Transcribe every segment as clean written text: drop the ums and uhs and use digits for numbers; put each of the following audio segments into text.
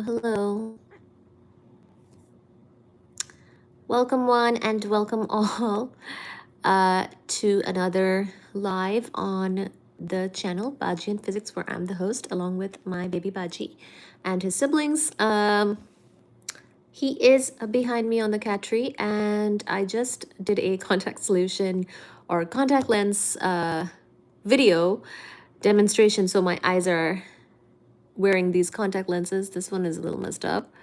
hello. Welcome one and welcome all to another live on the channel Baji and Physics, where I'm the host along with my baby Baji and his siblings. He is behind me on the cat tree, and I just did a contact solution or contact lens video demonstration. So my eyes are wearing these contact lenses. This one is a little messed up.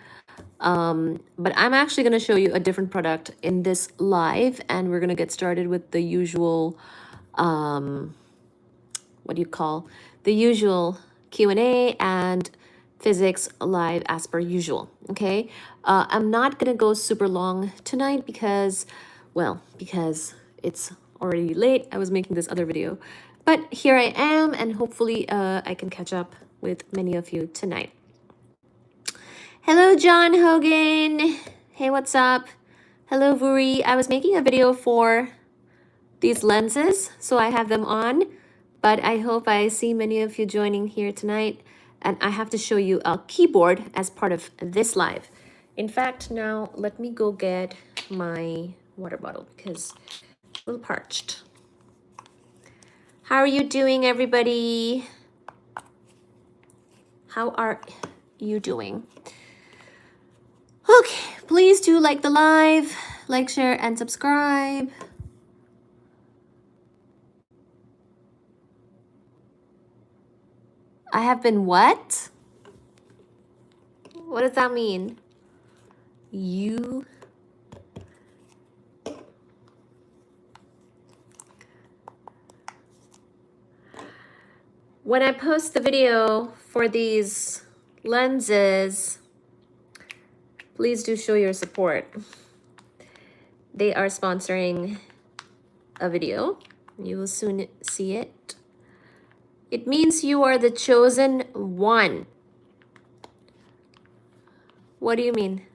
But I'm actually going to show you a different product in this live, and we're going to get started with the usual, what do you call, the usual Q&A and physics live as per usual, okay? I'm not going to go super long tonight because it's already late. I was making this other video, but here I am, and hopefully I can catch up with many of you tonight. Hello, John Hogan. Hey, what's up? Hello, Vuri. I was making a video for these lenses, so I have them on, but I hope I see many of you joining here tonight, and I have to show you a keyboard as part of this live. In fact, now let me go get my water bottle because I'm a little parched. How are you doing, everybody? How are you doing? Okay, please do like the live, like, share, and subscribe. I have been what? What does that mean? You... When I post the video for these lenses, please do show your support. They are sponsoring a video. You will soon see it. It means you are the chosen one. What do you mean?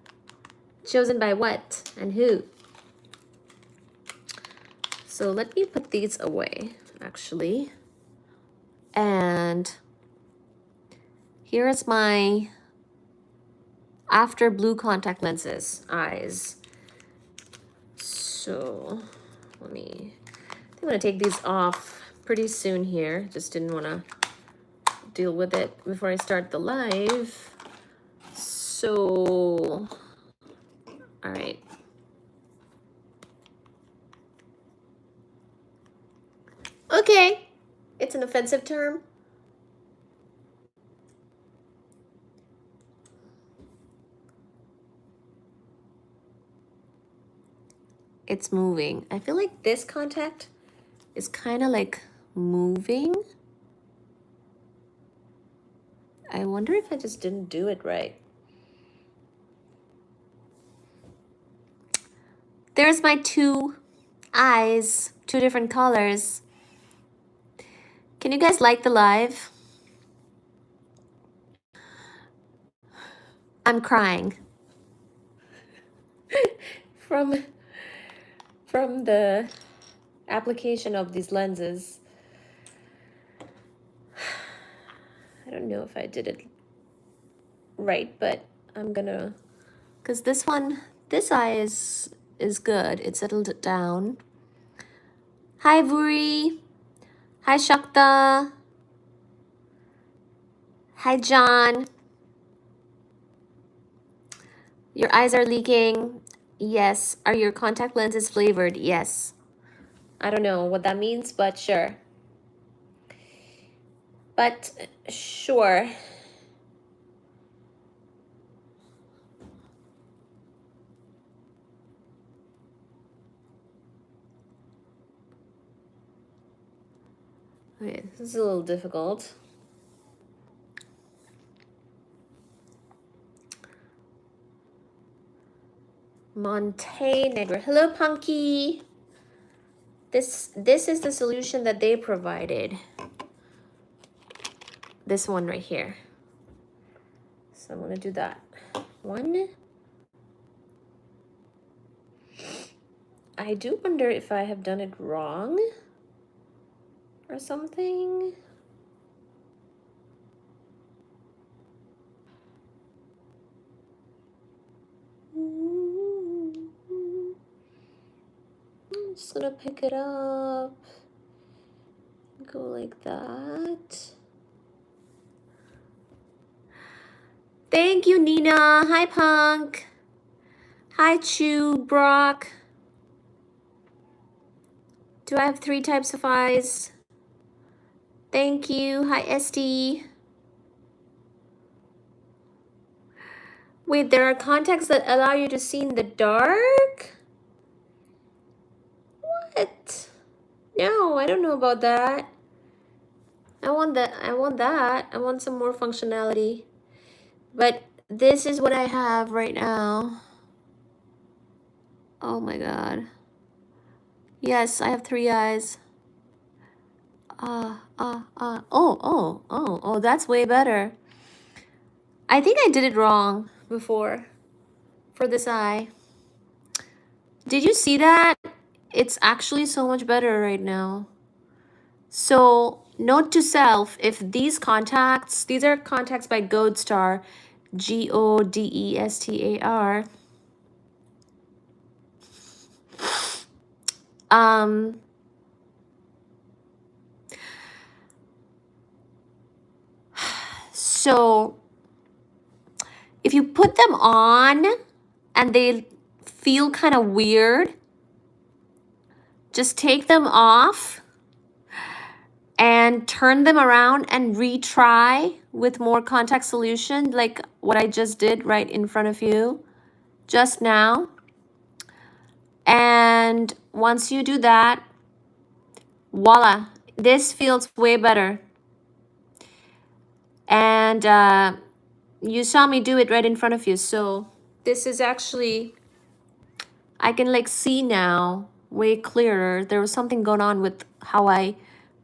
Chosen by what and who? So let me put these away, actually. And here is my after blue contact lenses eyes. So let me, I'm gonna take these off pretty soon here. Just didn't wanna deal with it before I start the live. So, all right. Okay, it's an offensive term. It's moving. I feel like this contact is kind of like moving. I wonder if I just didn't do it right. There's my two eyes, two different colors. Can you guys like the live? I'm crying. From the application of these lenses. I don't know if I did it right, but I'm gonna, because this eye is good. It settled down. Hi, Vuri. Hi, Shakta. Hi, John. Your eyes are leaking. Yes. Are your contact lenses flavored? Yes. I don't know what that means, but sure. But sure. Okay, this is a little difficult. Montenegro. Hello, Punky. This is the solution that they provided. This one right here. So I'm going to do that. One. I do wonder if I have done it wrong or something. I'm just gonna pick it up. Go like that. Thank you, Nina. Hi, Punk. Hi, Chew, Brock. Do I have 3 types of eyes? Thank you. Hi, Esty. Wait, there are contacts that allow you to see in the dark? What? No, I don't know about that. I want that. I want that. I want some more functionality. But this is what I have right now. Oh my god. Yes, I have 3 eyes. Oh, that's way better. I think I did it wrong before for this eye. Did you see that? It's actually so much better right now. So, note to self, if these contacts, these are contacts by Godestar, Godestar. So if you put them on and they feel kind of weird, just take them off and turn them around and retry with more contact solution, like what I just did right in front of you just now. And once you do that, voila, this feels way better. And you saw me do it right in front of you. So this is actually, I can like see now way clearer. There was something going on with how I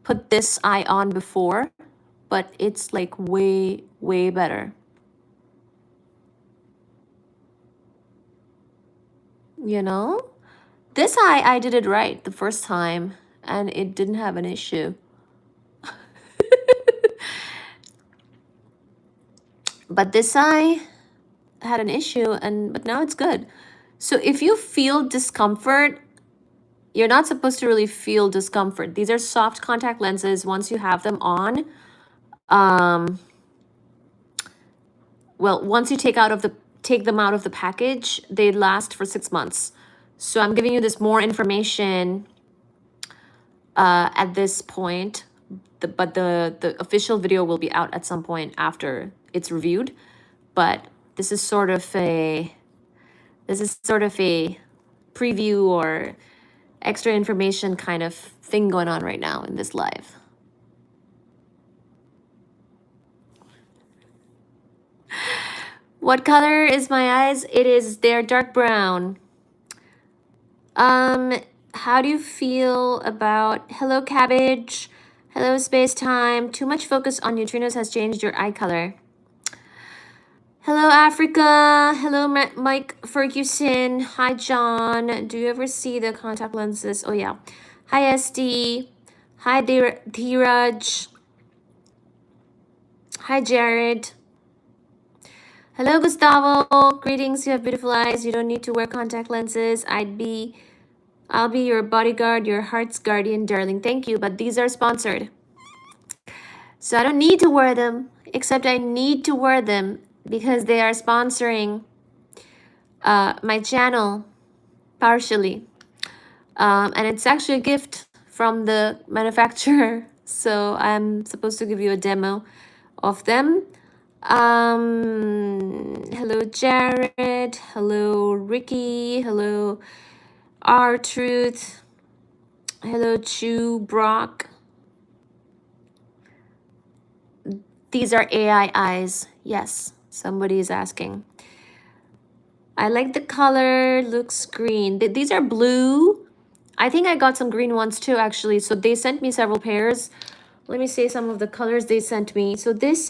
put this eye on before, but it's like way, way better. You know? This eye, I did it right the first time and it didn't have an issue. But this eye had an issue but now it's good. So if you feel discomfort, you're not supposed to really feel discomfort. These are soft contact lenses. Once you have them on, well, once you take them out of the package, they last for 6 months. So I'm giving you this more information at this point, but the official video will be out at some point after it's reviewed. But this is sort of a preview or extra information kind of thing going on right now in this live. What color is my eyes? They're dark brown. How do you feel about, hello cabbage, hello space time, too much focus on neutrinos has changed your eye color. Hello Africa, hello Mike Ferguson, hi John, do you ever see the contact lenses? Oh yeah, hi SD, hi Dheeraj, hi Jared. Hello, Gustavo. Greetings. You have beautiful eyes. You don't need to wear contact lenses. I'll be your bodyguard, your heart's guardian, darling. Thank you, but these are sponsored. So I don't need to wear them, except I need to wear them because they are sponsoring my channel partially. And it's actually a gift from the manufacturer. So I'm supposed to give you a demo of them. Hello Jared, hello Ricky, hello R-Truth, hello Chew, Brock. These are AI eyes. Yes, somebody is asking. I like the color, looks green. These are blue. I think I got some green ones too, actually. So they sent me several pairs. Let me say some of the colors they sent me. So this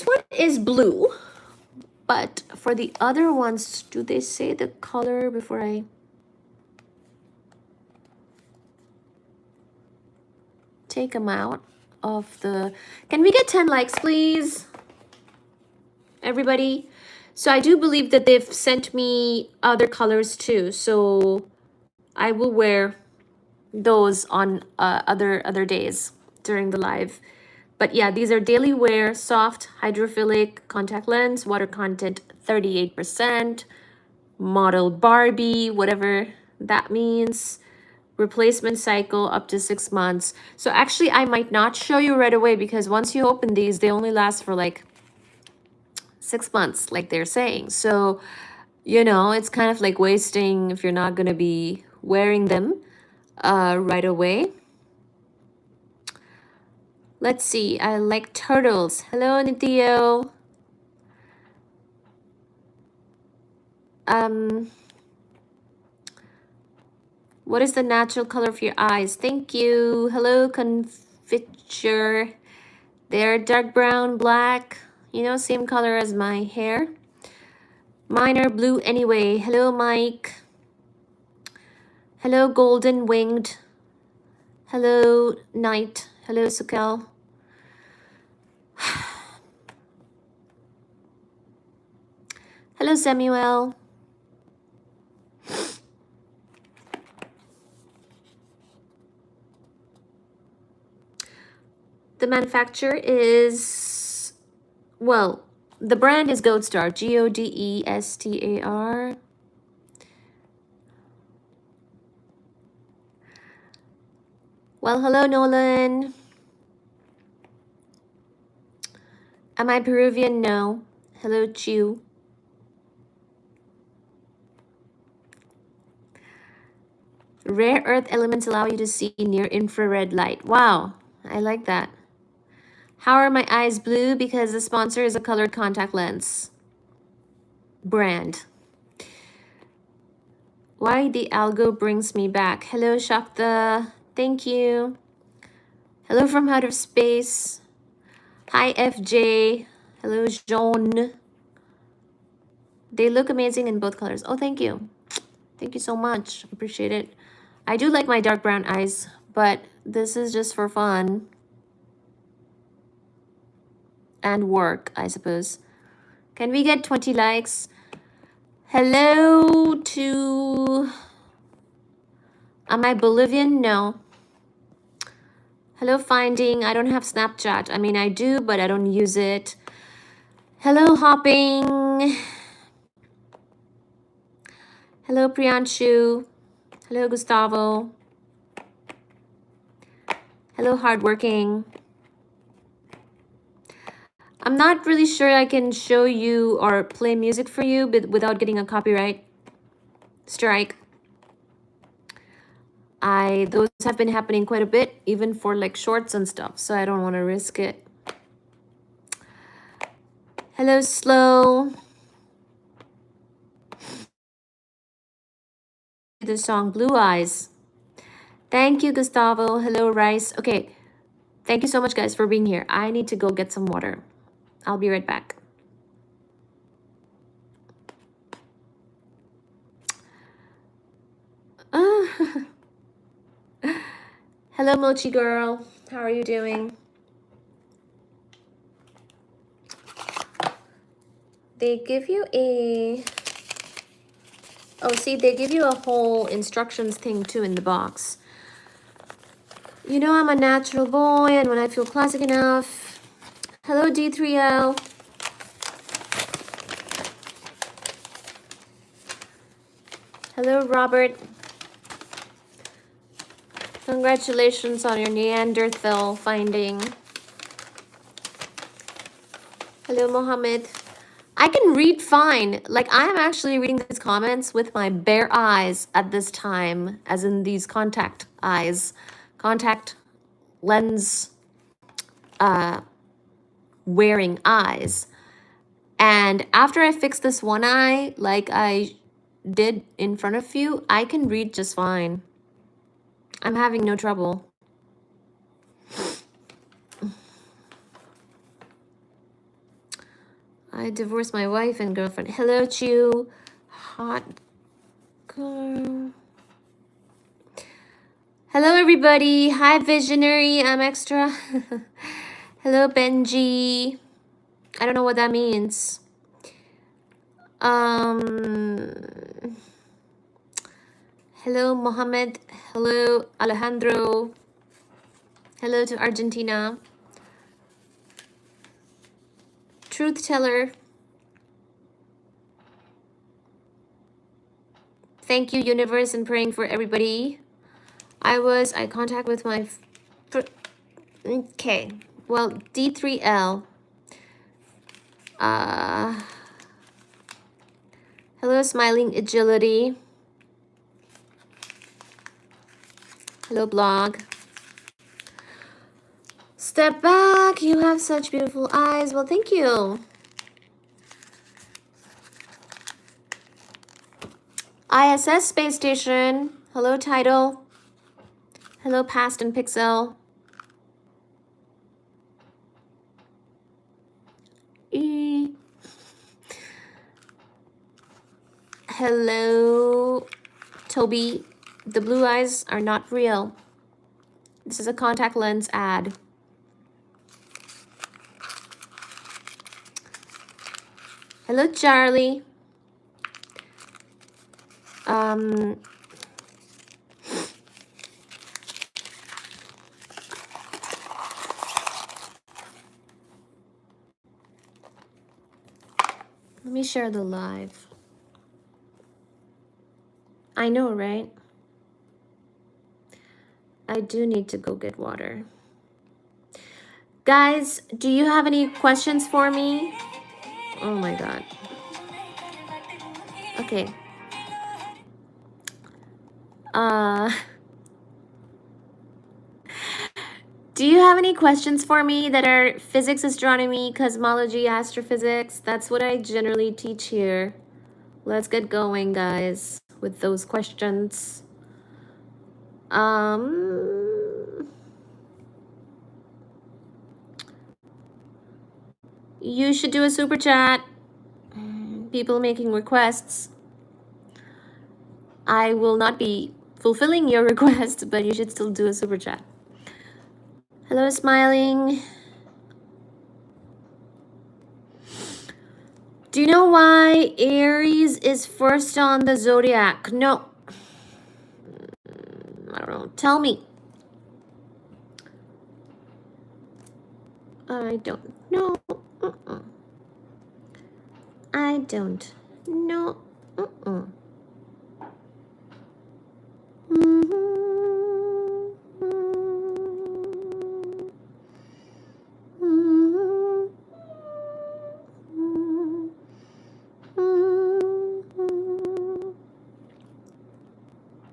one is blue. But for the other ones, do they say the color before I take them out of the... Can we get 10 likes, please? Everybody. So I do believe that they've sent me other colors too. So I will wear those on other days during the live. But yeah, these are daily wear, soft, hydrophilic contact lens, water content 38%, model Barbie, whatever that means. Replacement cycle up to 6 months. So actually, I might not show you right away because once you open these, they only last for like 6 months, like they're saying. So, you know, it's kind of like wasting if you're not going to be wearing them right away. Let's see. I like turtles. Hello, Nithio. What is the natural color of your eyes? Thank you. Hello, Confiture. They're dark brown, black, you know, same color as my hair. Mine are blue anyway. Hello, Mike. Hello, Golden Winged. Hello, Night. Hello, Sukel. Hello, Samuel. The manufacturer is, well, the brand is Godestar, Godestar. Well, hello, Nolan. Am I Peruvian? No. Hello, Chu. Rare earth elements allow you to see near infrared light. Wow, I like that. How are my eyes blue? Because the sponsor is a colored contact lens brand. Why the algo brings me back. Hello, Shakta. Thank you. Hello from outer space. Hi, FJ. Hello, Jean. They look amazing in both colors. Oh, thank you. Thank you so much. Appreciate it. I do like my dark brown eyes, but this is just for fun. And work, I suppose. Can we get 20 likes? Hello to... Am I Bolivian? No. Hello, Finding. I don't have Snapchat. I mean, I do, but I don't use it. Hello, Hopping. Hello, Priyanshu. Hello, Gustavo. Hello, Hardworking. I'm not really sure I can show you or play music for you but without getting a copyright strike. Those have been happening quite a bit, even for like shorts and stuff, so I don't want to risk it. Hello, Slow. The song Blue Eyes. Thank you, Gustavo. Hello, Rice. Okay, thank you so much, guys, for being here. I need to go get some water. I'll be right back. Hello, Mochi girl. How are you doing? They give you a... Oh, see, they give you a whole instructions thing too in the box. You know I'm a natural boy, and when I feel classic enough... Hello, D3L. Hello, Robert. Congratulations on your Neanderthal finding. Hello, Mohammed. I can read fine. Like, I'm actually reading these comments with my bare eyes at this time, as in these contact eyes. Contact lens wearing eyes. And after I fix this one eye, like I did in front of you, I can read just fine. I'm having no trouble. I divorced my wife and girlfriend. Hello, Chu. Hot girl. Hello, everybody. Hi, Visionary. I'm extra. Hello, Benji. I don't know what that means. Hello, Mohammed. Hello, Alejandro. Hello to Argentina. Truth teller. Thank you, universe, and praying for everybody. I contact with my... Okay. Well, D3L. Hello, smiling agility. Hello, blog. Step back. You have such beautiful eyes. Well, thank you. ISS space station. Hello, title. Hello, past and pixel. Hello, Toby. The blue eyes are not real. This is a contact lens ad. Hello, Charlie. Let me share the live. I know, right? I do need to go get water. Guys, do you have any questions for me? Oh my God. Okay. Do you have any questions for me that are physics, astronomy, cosmology, astrophysics? That's what I generally teach here. Let's get going, guys, with those questions. You should do a super chat. People making requests. I will not be fulfilling your request, but you should still do a super chat. Hello, smiling. Do you know why Aries is first on the zodiac? No. I don't know. Tell me. I don't know. I don't know.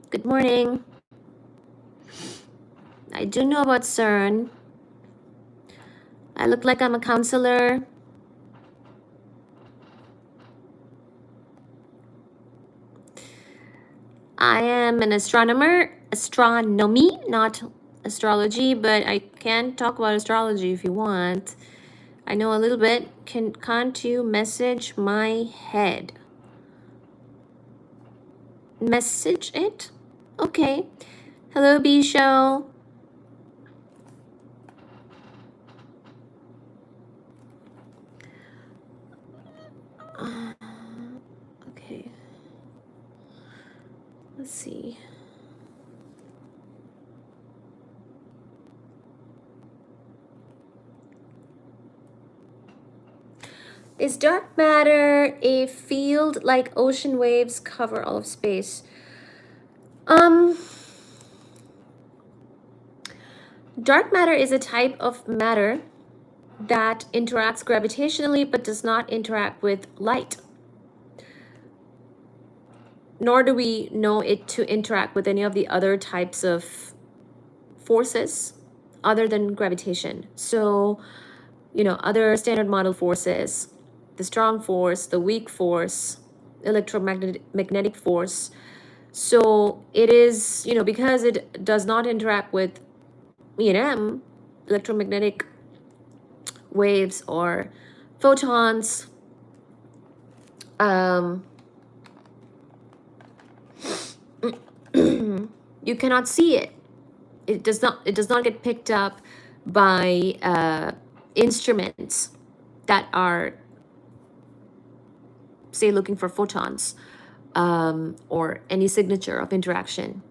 Good morning. I do know about CERN. I look like I'm a counselor. I am an astronomer, astronomy, not astrology, but I can talk about astrology if you want. I know a little bit. Can't you message my head? Message it? Okay. Hello, B Show. Okay. Let's see. Is dark matter a field like ocean waves cover all of space? Dark matter is a type of matter that interacts gravitationally but does not interact with light. Nor do we know it to interact with any of the other types of forces other than gravitation. So, you know, other standard model forces, the strong force, the weak force, electromagnetic force. So it is, you know, because it does not interact with E&M, electromagnetic waves or photons, you cannot see it. It does not get picked up by instruments that are say, looking for photons or any signature of interaction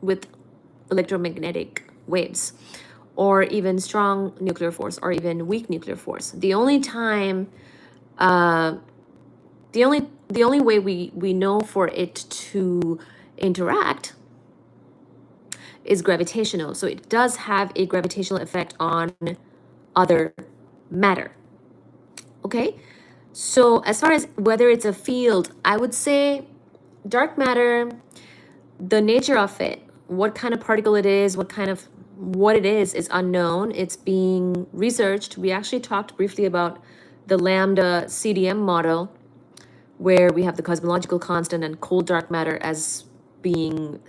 with electromagnetic waves, or even strong nuclear force, or even weak nuclear force. The only time, the only way we know for it to interact is gravitational. So it does have a gravitational effect on other matter. Okay, so as far as whether it's a field, I would say dark matter, the nature of it, what kind of particle it is, what it is unknown. It's being researched. We actually talked briefly about the lambda CDM model, where we have the cosmological constant and cold dark matter as being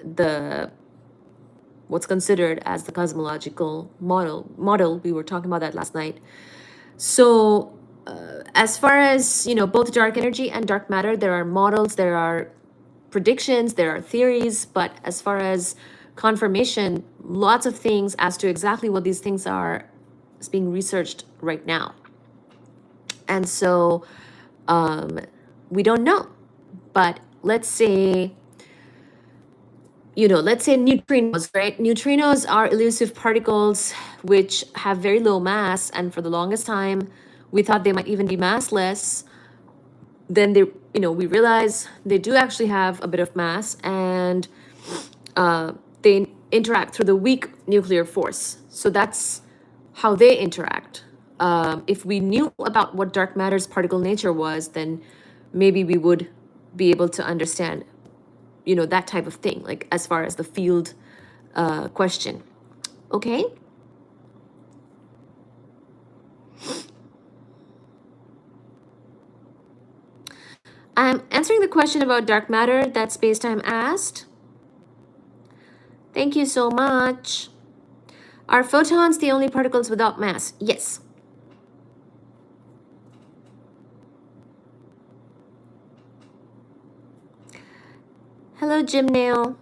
what's considered as the cosmological model. We were talking about that last night. So as far as, both dark energy and dark matter, there are models, there are predictions, there are theories, but as far as confirmation, lots of things as to exactly what these things are is being researched right now. And so we don't know. But let's say, neutrinos, right? Neutrinos are elusive particles which have very low mass, and for the longest time, we thought they might even be massless. Then we realize they do actually have a bit of mass, and they interact through the weak nuclear force. So that's how they interact. If we knew about what dark matter's particle nature was, then maybe we would be able to understand, that type of thing, like as far as the field question. Okay. I'm answering the question about dark matter that Spacetime asked. Thank you so much. Are photons the only particles without mass? Yes. Hello, Jim Nail.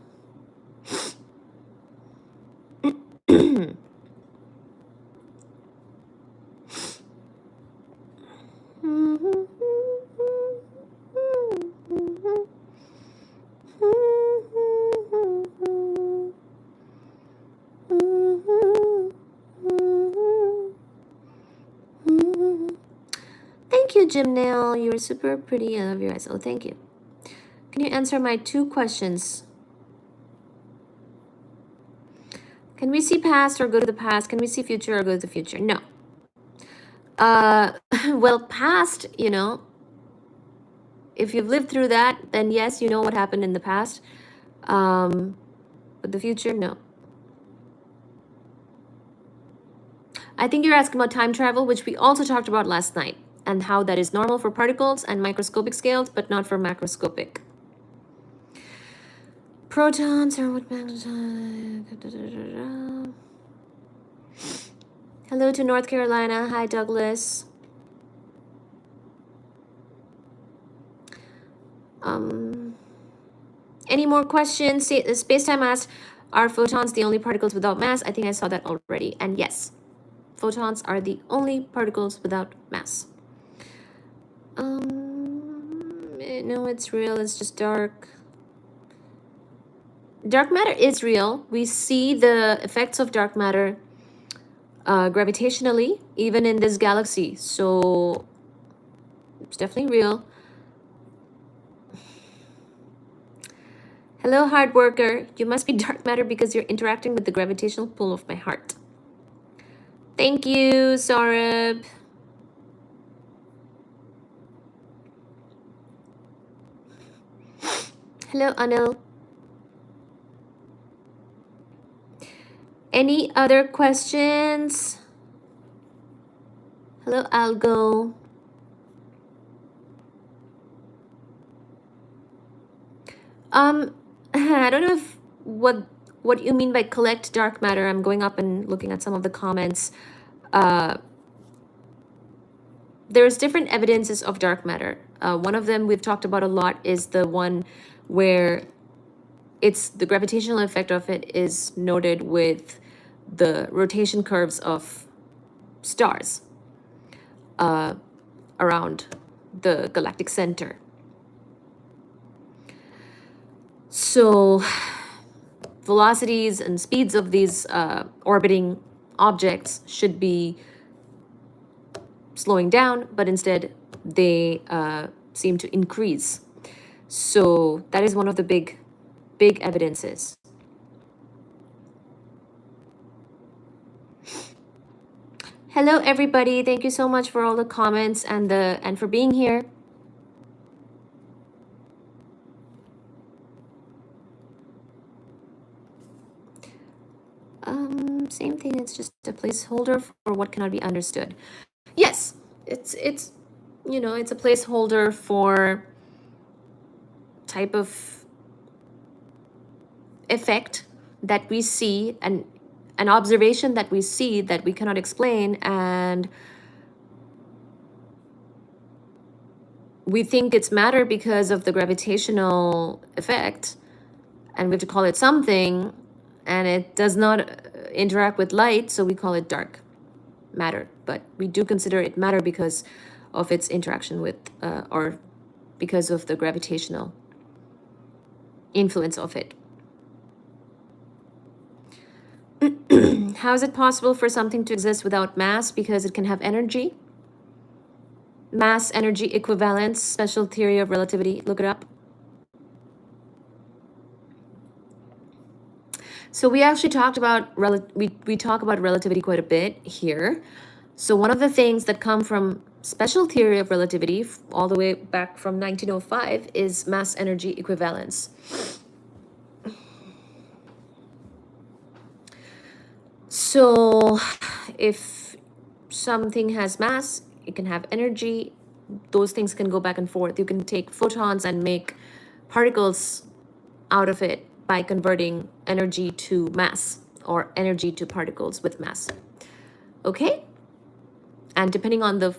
Thank you, Jim Nail. You were super pretty. I love your eyes. Oh, thank you. Can you answer my 2 questions? Can we see past or go to the past? Can we see future or go to the future? No. Well, past, if you've lived through that, then yes, you know what happened in the past. But the future, no. I think you're asking about time travel, which we also talked about last night, and how that is normal for particles and microscopic scales, but not for macroscopic. Protons are what magnetized. Hello to North Carolina. Hi, Douglas. Any more questions? Spacetime asked, are photons the only particles without mass? I think I saw that already. And yes, photons are the only particles without mass. No, it's real. It's just dark. Dark matter is real. We see the effects of dark matter gravitationally, even in this galaxy. So it's definitely real. Hello, hard worker. You must be dark matter because you're interacting with the gravitational pull of my heart. Thank you, Saurabh. Hello, Anil. Any other questions? Hello, Algo. I don't know if what you mean by collect dark matter. I'm going up and looking at some of the comments. There's different evidences of dark matter. One of them we've talked about a lot is the one where it's the gravitational effect of it is noted with the rotation curves of stars around the galactic center. So velocities and speeds of these orbiting objects should be slowing down, but instead they seem to increase. So that is one of the big evidences. Hello everybody, thank you so much for all the comments and for being here. Same thing, it's just a placeholder for what cannot be understood. Yes, it's you know, it's a placeholder for type of effect that we see, and an observation that we see that we cannot explain, and we think it's matter because of the gravitational effect, and we have to call it something, and it does not interact with light, so we call it dark matter. But we do consider it matter because of its interaction with or because of the gravitational influence of it. How is it possible for something to exist without mass? Because it can have energy. Mass energy equivalence, special theory of relativity. Look it up. So we actually talked about we talk about relativity quite a bit here. So one of the things that come from special theory of relativity all the way back from 1905 is mass energy equivalence. So if something has mass, it can have energy. Those things can go back and forth. You can take photons and make particles out of it by converting energy to mass or energy to particles with mass. Okay? And depending on the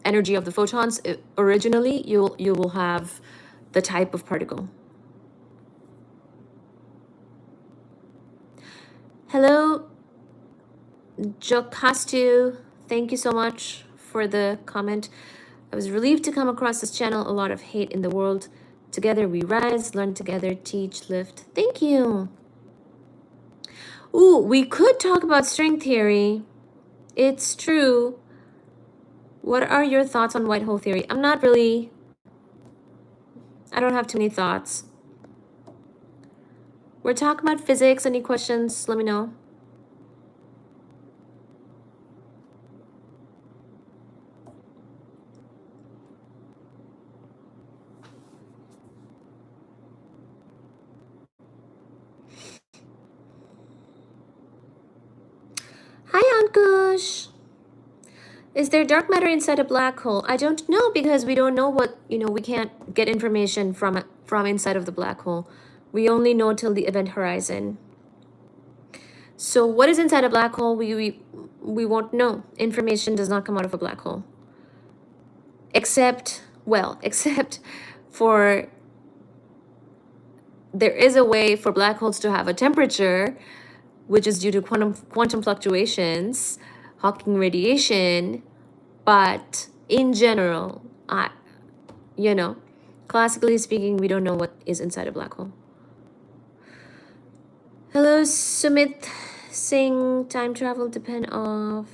energy of the photons, originally you will have the type of particle. Hello, Jokastu. Thank you so much for the comment. I was relieved to come across this channel. A lot of hate in the world. Together we rise, learn together, teach, lift. Thank you. Ooh, we could talk about string theory. It's true. What are your thoughts on white hole theory? I don't have too many thoughts. We're talking about physics. Any questions? Let me know. Hi, Ankush. Is there dark matter inside a black hole? I don't know, because we don't know what, we can't get information from inside of the black hole. We only know till the event horizon. So what is inside a black hole? We won't know. Information does not come out of a black hole. Except for, there is a way for black holes to have a temperature, which is due to quantum fluctuations, Hawking radiation, but in general, classically speaking, we don't know what is inside a black hole. Hello, Sumit Singh. Time travel depend off.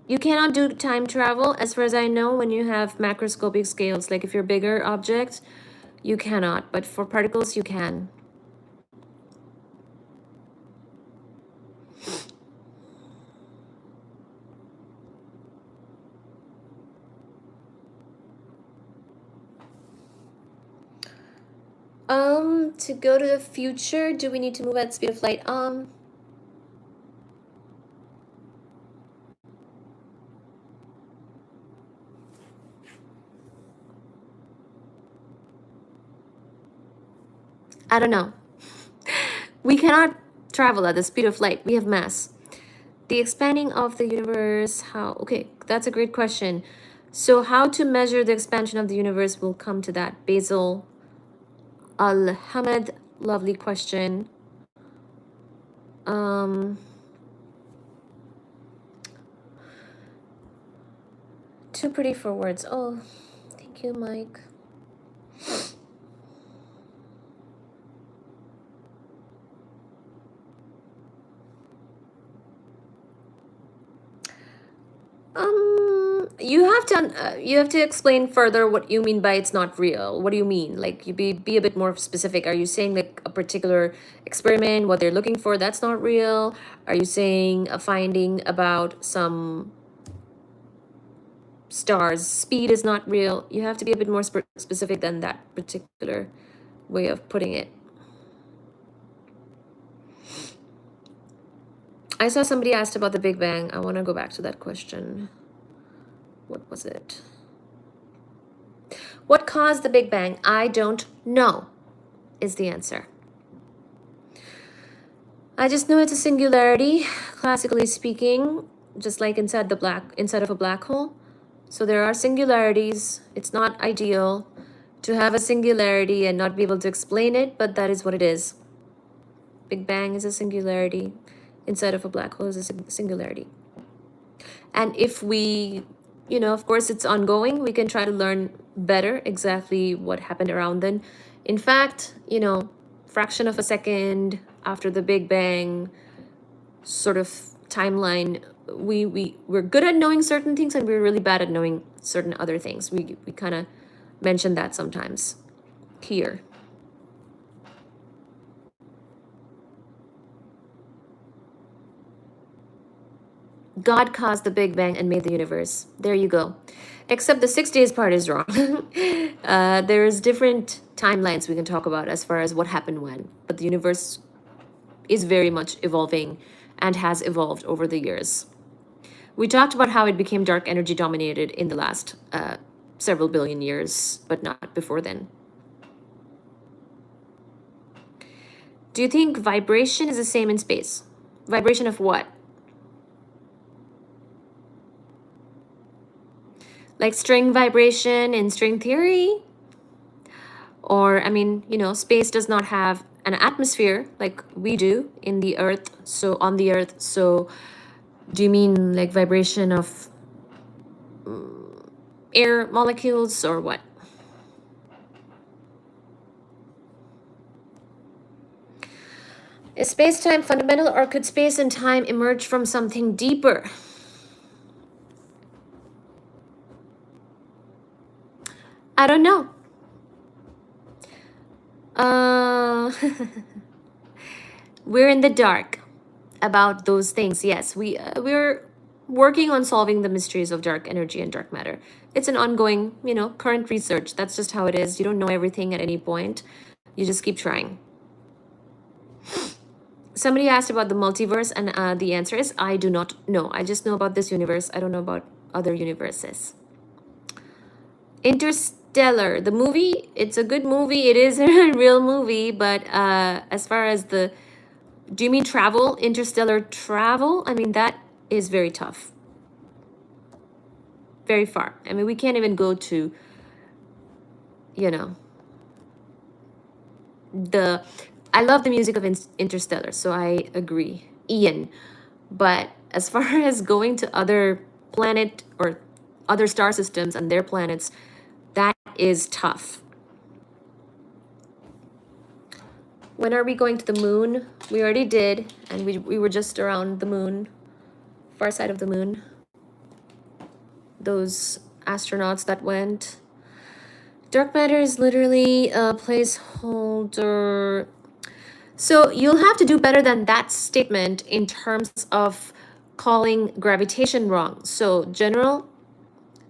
You cannot do time travel, as far as I know, when you have macroscopic scales. Like if you're bigger object, you cannot, but for particles, you can. To go to the future, do we need to move at the speed of light? I don't know. We cannot travel at the speed of light. We have mass. The expanding of the universe, how? Okay, that's a great question. So how to measure the expansion of the universe, will come to that. Basil Al-Hamid, lovely question. Too pretty for words. Oh, thank you, Mike. You have to explain further what you mean by it's not real. What do you mean? Like, you be a bit more specific. Are you saying like a particular experiment, what they're looking for, that's not real? Are you saying a finding about some stars speed is not real? You have to be a bit more specific than that particular way of putting it. I saw somebody asked about the Big Bang. I want to go back to that question. What was it? What caused the Big Bang? I don't know, is the answer. I just know it's a singularity, classically speaking, just like inside of a black hole. So there are singularities. It's not ideal to have a singularity and not be able to explain it, but that is what it is. Big Bang is a singularity. Inside of a black hole is a singularity. And if we, of course it's ongoing, we can try to learn better exactly what happened around then. In fact, fraction of a second after the Big Bang sort of timeline, we're good at knowing certain things and we're really bad at knowing certain other things. We kind of mention that sometimes here. God caused the Big Bang and made the universe. There you go. Except the 6 days part is wrong. There's different timelines we can talk about as far as what happened when. But the universe is very much evolving and has evolved over the years. We talked about how it became dark energy dominated in the last several billion years, but not before then. Do you think vibration is the same in space? Vibration of what? Like string vibration in string theory? Or, space does not have an atmosphere like we do in the earth, so on the earth. So do you mean like vibration of air molecules or what? Is space-time fundamental, or could space and time emerge from something deeper? I don't know. We're in the dark about those things. Yes, we're working on solving the mysteries of dark energy and dark matter. It's an ongoing, current research. That's just how it is. You don't know everything at any point. You just keep trying. Somebody asked about the multiverse, and the answer is I do not know. I just know about this universe. I don't know about other universes. Interstellar, the movie, it's a good movie. It is a real movie, but as far as do you mean travel, interstellar travel? That is very tough. Very far. We can't even go to, I love the music of Interstellar, so I agree. Ian. But as far as going to other planet or other star systems and their planets, that is tough. When are we going to the moon? We already did, and we were just around the moon, far side of the moon. Those astronauts that went. Dark matter is literally a placeholder. So you'll have to do better than that statement in terms of calling gravitation wrong. So general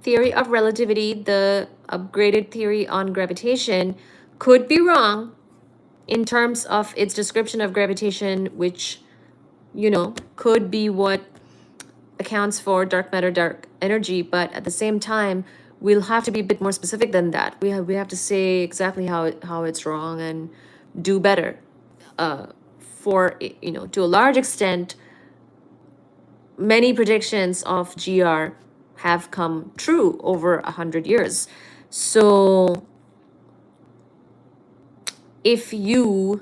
theory of relativity, the upgraded theory on gravitation, could be wrong in terms of its description of gravitation, which, could be what accounts for dark matter, dark energy. But at the same time, we'll have to be a bit more specific than that. We have to say exactly how it's wrong and do better. To a large extent, many predictions of GR have come true over 100 years. So if you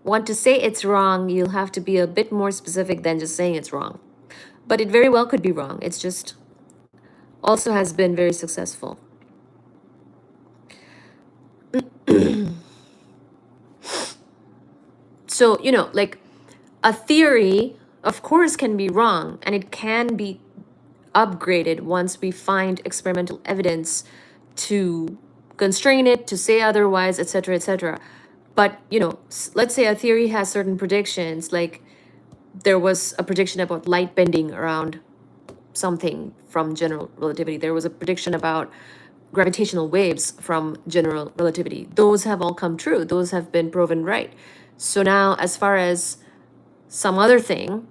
want to say it's wrong, you'll have to be a bit more specific than just saying it's wrong. But it very well could be wrong. It's just also has been very successful. So, you know, like a theory, of course, can be wrong, and it can be upgraded once we find experimental evidence to constrain it, to say otherwise, etc., etc. But, you know, let's say a theory has certain predictions, like there was a prediction about light bending around something from general relativity. There was a prediction about gravitational waves from general relativity. Those have all come true. Those have been proven right. So now, as far as some other thing,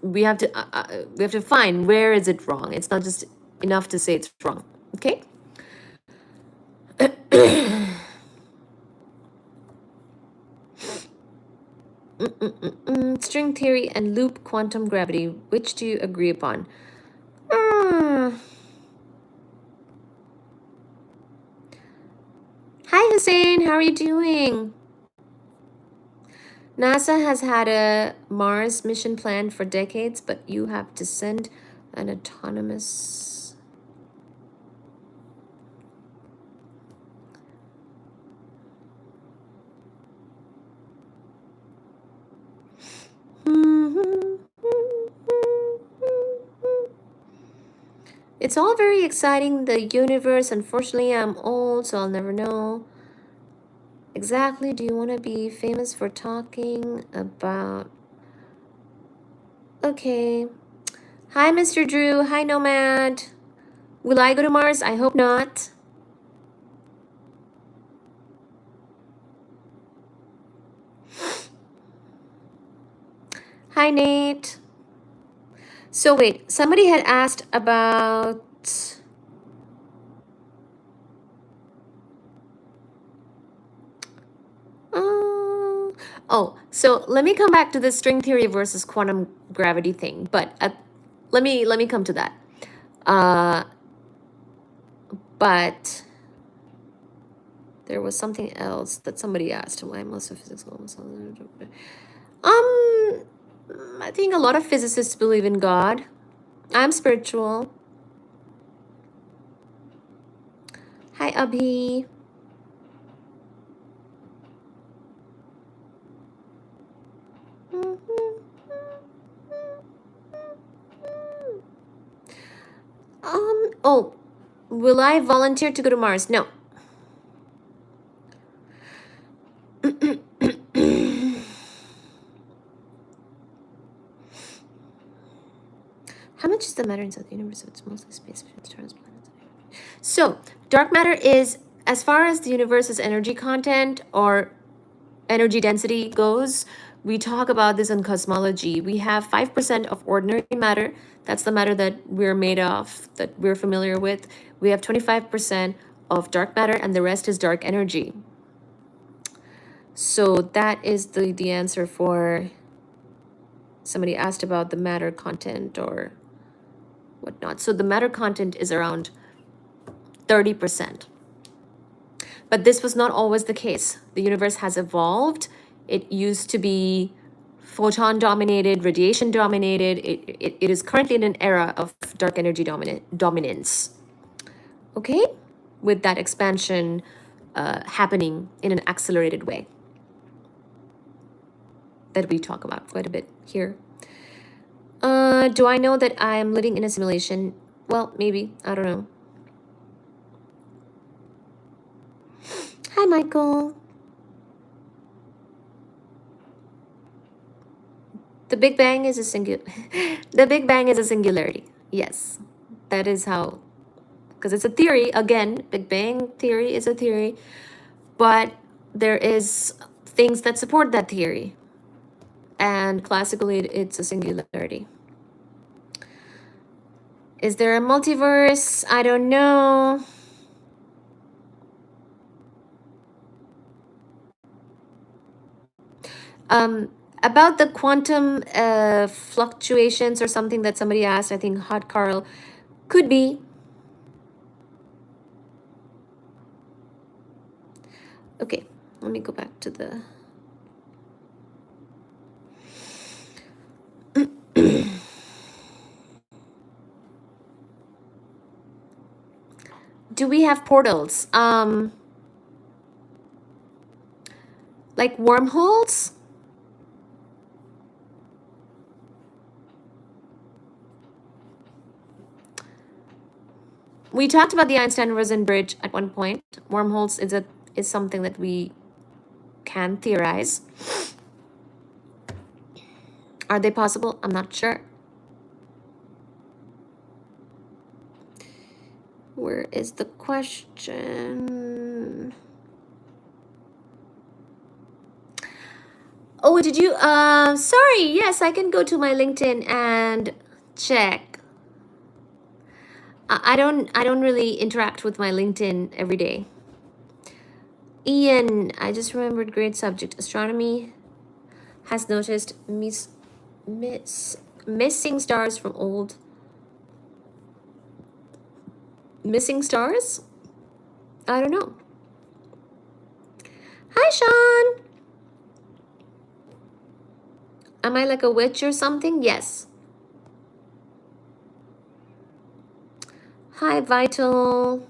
we have to find where is it wrong. It's not just enough to say it's wrong. Okay. String theory and loop quantum gravity. Which do you agree upon? Mm. Hi, Hussein. How are you doing? NASA has had a Mars mission planned for decades, but you have to send an autonomous... It's all very exciting, the universe. Unfortunately, I'm old, so I'll never know. Exactly, do you want to be famous for talking about... Okay. Hi, Mr. Drew. Hi, Nomad. Will I go to Mars? I hope not. Hi, Nate. So wait, somebody had asked about... oh, so let me come back to the string theory versus quantum gravity thing, but let me come to that. But there was something else that somebody asked. Why most of physics almost... I think a lot of physicists believe in God. I'm spiritual. Hi, Abhi. Oh, will I volunteer to go to Mars? No. How much is the matter inside the universe? It's mostly space between stars, planets. So, dark matter is, as far as the universe's energy content or energy density goes, we talk about this in cosmology. We have 5% of ordinary matter. That's the matter that we're made of, that we're familiar with. We have 25% of dark matter, and the rest is dark energy. So that is the answer for... Somebody asked about the matter content or whatnot. So the matter content is around 30%. But this was not always the case. The universe has evolved. It used to be photon dominated, radiation dominated. It is currently in an era of dark energy dominance. Okay? With that expansion happening in an accelerated way that we talk about quite a bit here. Do I know that I'm living in a simulation? Well, maybe. I don't know. Hi, Michael. The Big Bang is a the Big Bang is a singularity. Yes, that is how, because it's a theory. Again, Big Bang theory is a theory, but there is things that support that theory, and classically, it's a singularity. Is there a multiverse? I don't know. About the quantum fluctuations or something that somebody asked, I think Hot Carl, could be. Okay, let me go back to the... Do we have portals? Like wormholes? We talked about the Einstein-Rosen bridge at one point. Wormholes is something that we can theorize. Are they possible? I'm not sure. Where is the question? Oh, did you sorry, yes, I can go to my LinkedIn and check. I don't really interact with my LinkedIn every day. Ian, I just remembered great subject. Astronomy has noticed missing stars from old. Missing stars? I don't know. Hi, Sean. Am I like a witch or something? Yes. Hi, Vital.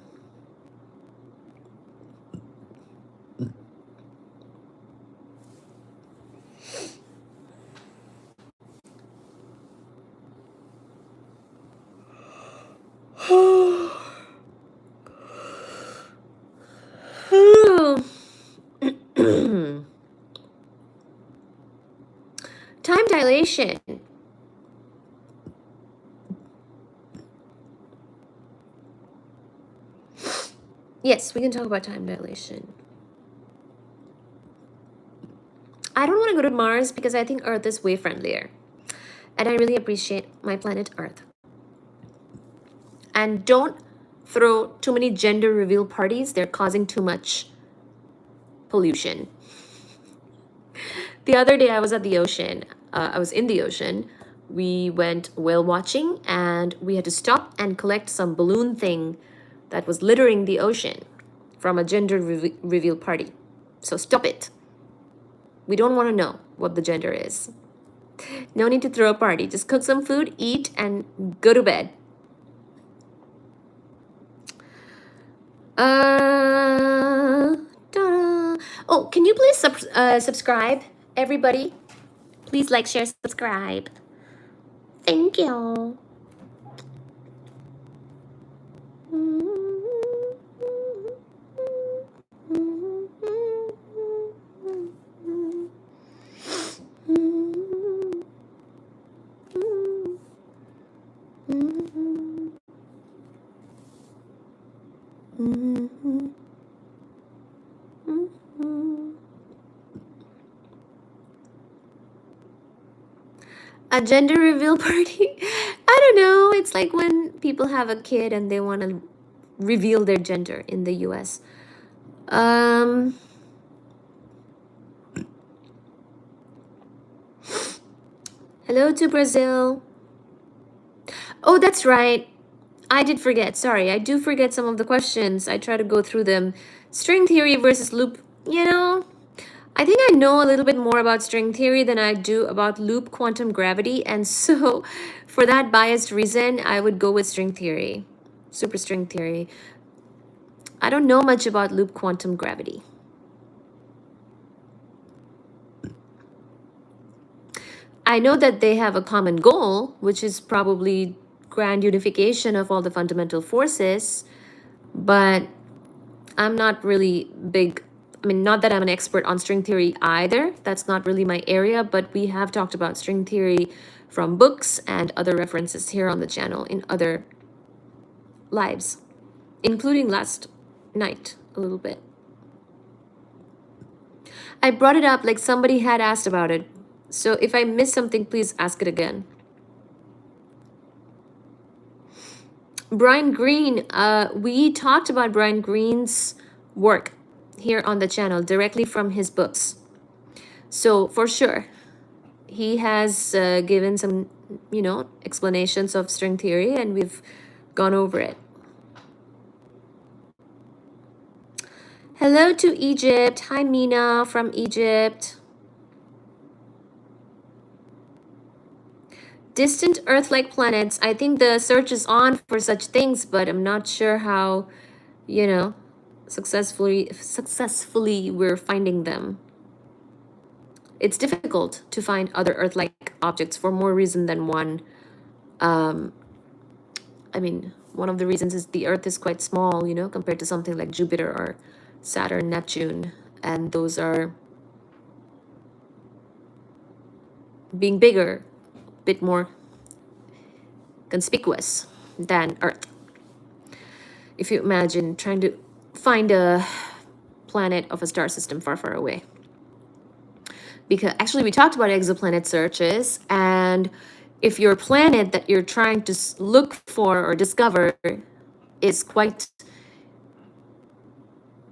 Time dilation. Yes, we can talk about time dilation. I don't want to go to Mars because I think Earth is way friendlier. And I really appreciate my planet Earth. And don't throw too many gender reveal parties. They're causing too much pollution. The other day I was at the ocean. I was in the ocean. We went whale watching and we had to stop and collect some balloon thing that was littering the ocean from a gender reveal party. So stop it. We don't want to know what the gender is. No need to throw a party. Just cook some food, eat, and go to bed. Oh, can you please subscribe, everybody? Please like, share, subscribe. Thank you. A gender reveal party? I don't know. It's like when people have a kid and they want to reveal their gender in the US. Hello to Brazil. Oh, that's right. I did forget. Sorry, I do forget some of the questions. I try to go through them. String theory versus loop. You know, I think I know a little bit more about string theory than I do about loop quantum gravity. And so for that biased reason, I would go with string theory, superstring theory. I don't know much about loop quantum gravity. I know that they have a common goal, which is probably grand unification of all the fundamental forces, but I'm not really big. I mean, not that I'm an expert on string theory either. That's not really my area, but we have talked about string theory from books and other references here on the channel in other lives, including last night a little bit. I brought it up like somebody had asked about it. So if I miss something, please ask it again. Brian Greene, we talked about Brian Greene's work here on the channel directly from his books. So for sure, he has given some, explanations of string theory and we've gone over it. Hello to Egypt. Hi, Mina from Egypt. Distant Earth-like planets. I think the search is on for such things, but I'm not sure how you know, successfully we're finding them. It's difficult to find other Earth-like objects for more reason than one. Um, I mean, one of the reasons is the Earth is quite small, compared to something like Jupiter or Saturn, Neptune, and those are being bigger, a bit more conspicuous than Earth. If you imagine trying to find a planet of a star system far, far away. Because actually, we talked about exoplanet searches, and if your planet that you're trying to look for or discover is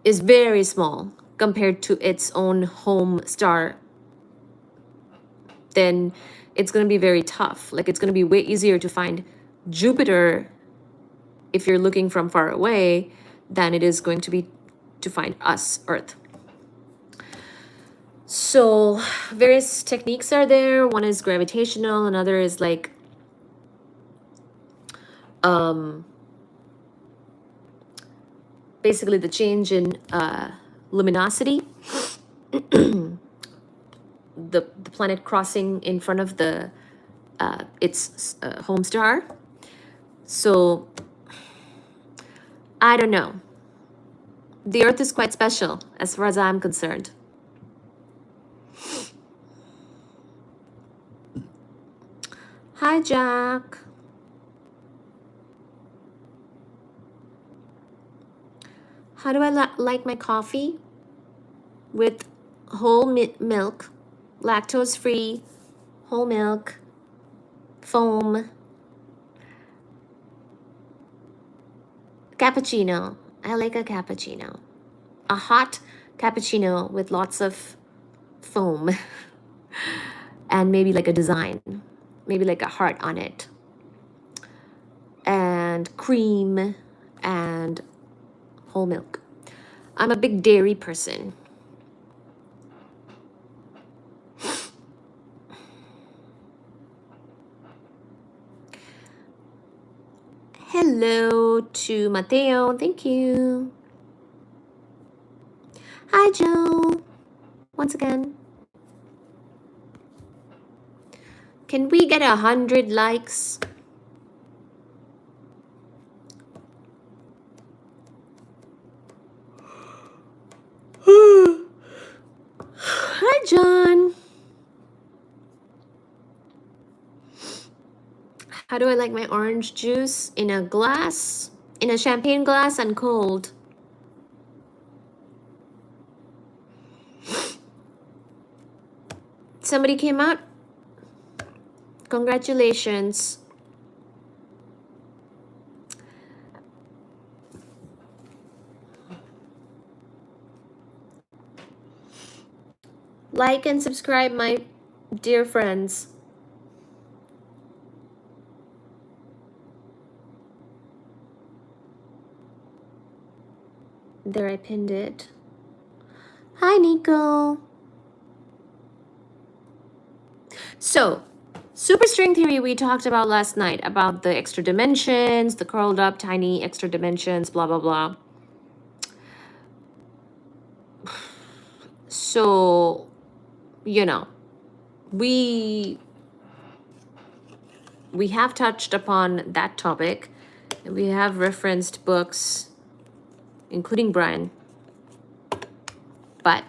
very small compared to its own home star, then it's going to be very tough. Like, it's going to be way easier to find Jupiter if you're looking from far away than it is going to be to find us, Earth. So various techniques are there. One is gravitational, another is like basically the change in luminosity. the planet crossing in front of its home star. So I don't know. The Earth is quite special as far as I'm concerned. Hi, Jack. How do I like my coffee? With whole milk, lactose-free, whole milk, foam, cappuccino. I like a cappuccino. A hot cappuccino with lots of foam and maybe like a design, maybe like a heart on it, and cream and whole milk. I'm a big dairy person. Hello to Mateo. Thank you. Hi, Joe. Once again. Can we get 100 likes? Hi, John. How do I like my orange juice? In a glass, in a champagne glass and cold. Somebody came out? Congratulations. Like and subscribe, my dear friends. There, I pinned it. Hi, Nico. So, superstring theory we talked about last night, about the extra dimensions, the curled up tiny extra dimensions, blah, blah, blah. So, we have touched upon that topic. We have referenced books, including Brian, but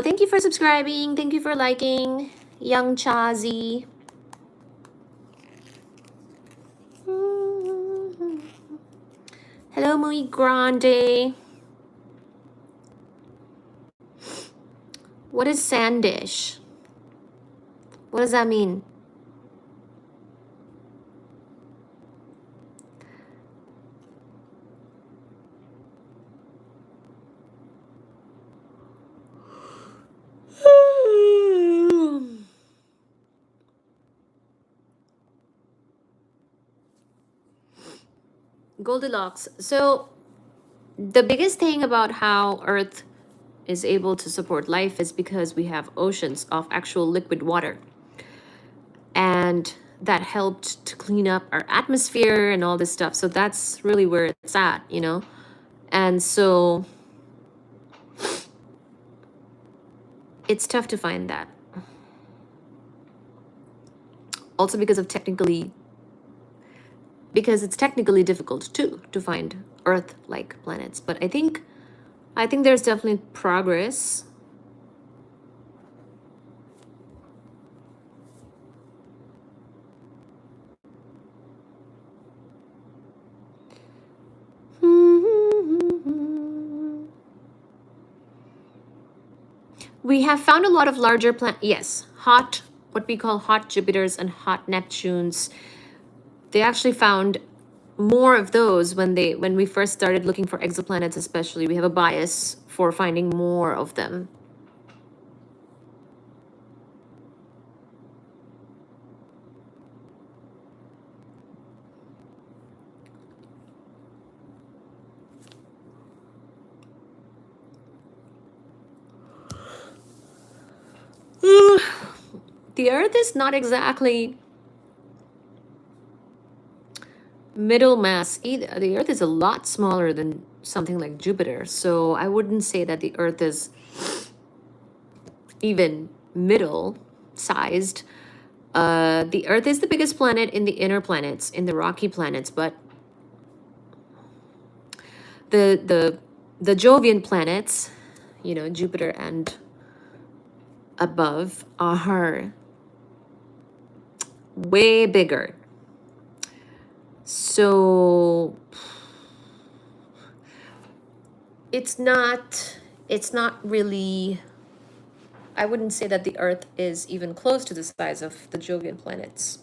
thank you for subscribing, thank you for liking, Young Chazi. Hello, muy grande. What is sandish? What does that mean? Goldilocks. So the biggest thing about how Earth is able to support life is because we have oceans of actual liquid water. And that helped to clean up our atmosphere and all this stuff. So that's really where it's at, you know? And so it's tough to find that. Also because it's technically difficult too to find Earth-like planets. But I think there's definitely progress. We have found a lot of larger planets. Yes, what we call hot Jupiters and hot Neptunes. They actually found more of those when we first started looking for exoplanets, especially. We have a bias for finding more of them. The Earth is not exactly middle mass either. The Earth is a lot smaller than something like Jupiter. So I wouldn't say that the Earth is even middle sized. The Earth is the biggest planet in the inner planets, in the rocky planets, but the Jovian planets, you know, Jupiter and above, are way bigger. So it's not really, I wouldn't say that the Earth is even close to the size of the Jovian planets.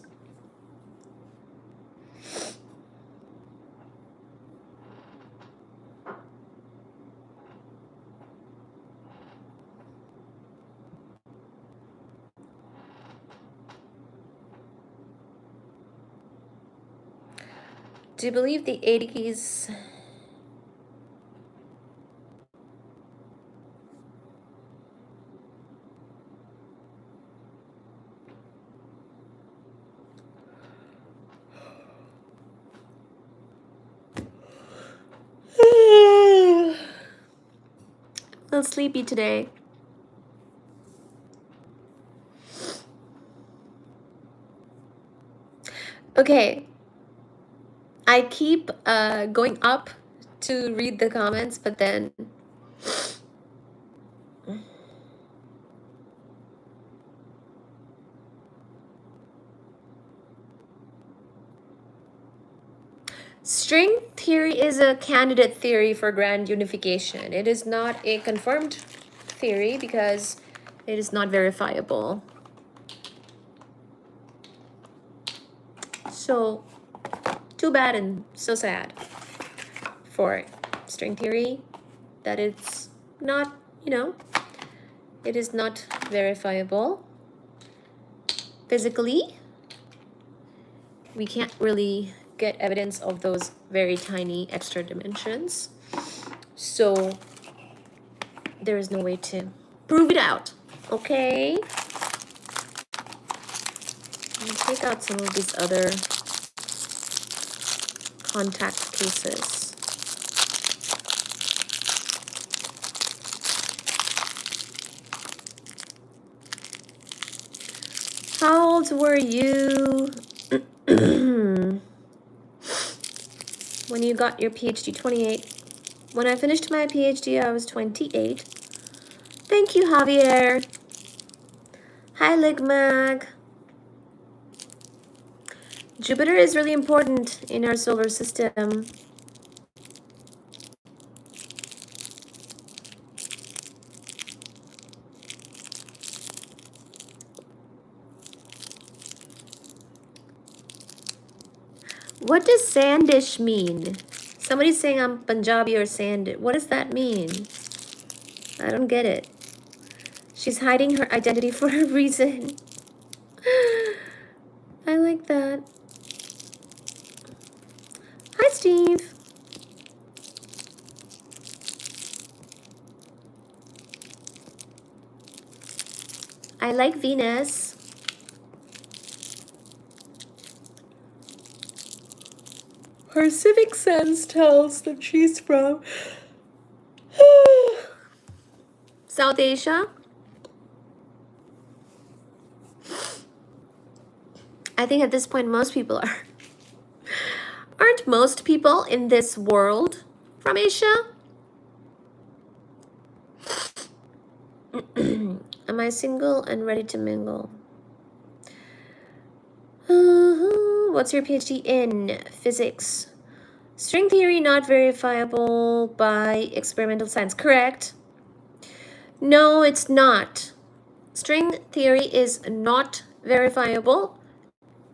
Do you believe the 80s? A little sleepy today. Okay. I keep going up to read the comments, but then string theory is a candidate theory for grand unification. It is not a confirmed theory because it is not verifiable. So, too bad and so sad for string theory that it's not, you know, it is not verifiable physically. We can't really get evidence of those very tiny extra dimensions. So there is no way to prove it out. Okay. I'll take out some of these other contact cases. How old were you when you got your PhD? 28. When I finished my PhD, I was 28. Thank you, Javier. Hi, Ligmag. Jupiter is really important in our solar system. What does Sandish mean? Somebody's saying I'm Punjabi or Sandish. What does that mean? I don't get it. She's hiding her identity for a reason. I like that. Hi, Steve. I like Venus. Her civic sense tells that she's from South Asia. I think at this point most people are. Aren't most people in this world from Asia? Am I single and ready to mingle? What's your PhD in? Physics. String theory not verifiable by experimental science. Correct. No, it's not. String theory is not verifiable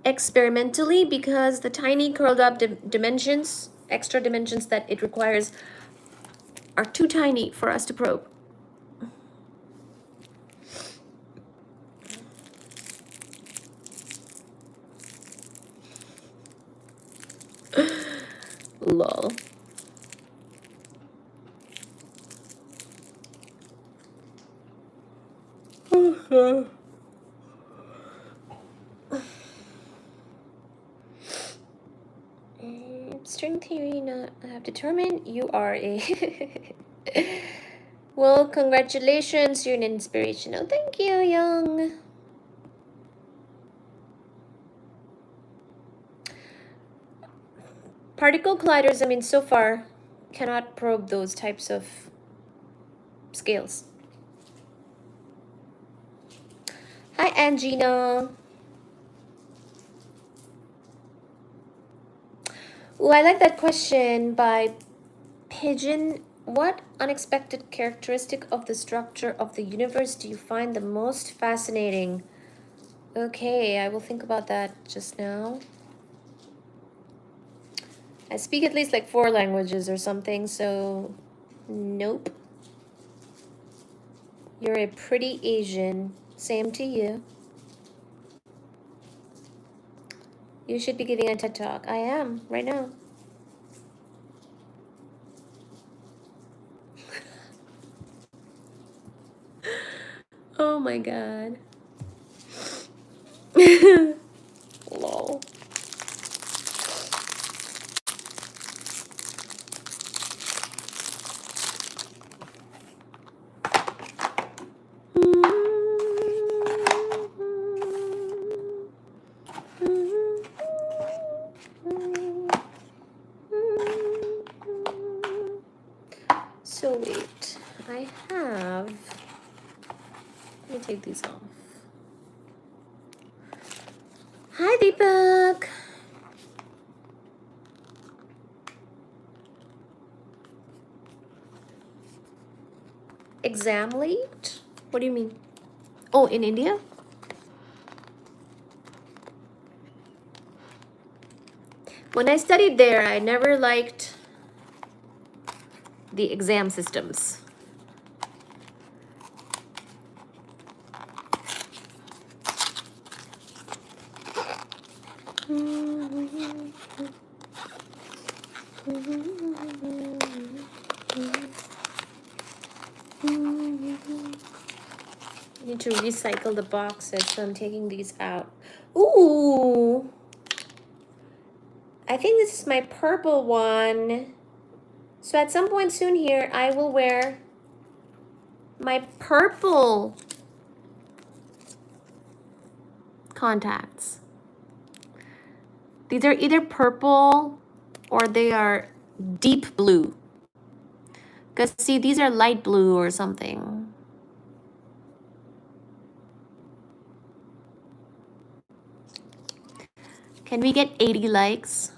experimentally because the tiny curled up dimensions, extra dimensions that it requires, are too tiny for us to probe. Lol. String theory not have determined you are a well, congratulations, you're an inspirational. Thank you, Young. Particle colliders, I mean, so far cannot probe those types of scales. Hi, Angina. Oh, I like that question by Pigeon. What unexpected characteristic of the structure of the universe do you find the most fascinating? Okay, I will think about that just now. I speak at least like 4 languages or something, so nope. You're a pretty Asian. Same to you. You should be giving a TED Talk. I am, right now. Oh my god. Lol. So wait, I have, let me take these off. Hi, Deepak. Exam late? What do you mean? Oh, in India? When I studied there, I never liked the exam systems. I need to recycle the boxes, so I'm taking these out. Ooh! I think this is my purple one. So at some point soon here, I will wear my purple contacts. These are either purple or they are deep blue. Because see, these are light blue or something. Can we get 80 likes?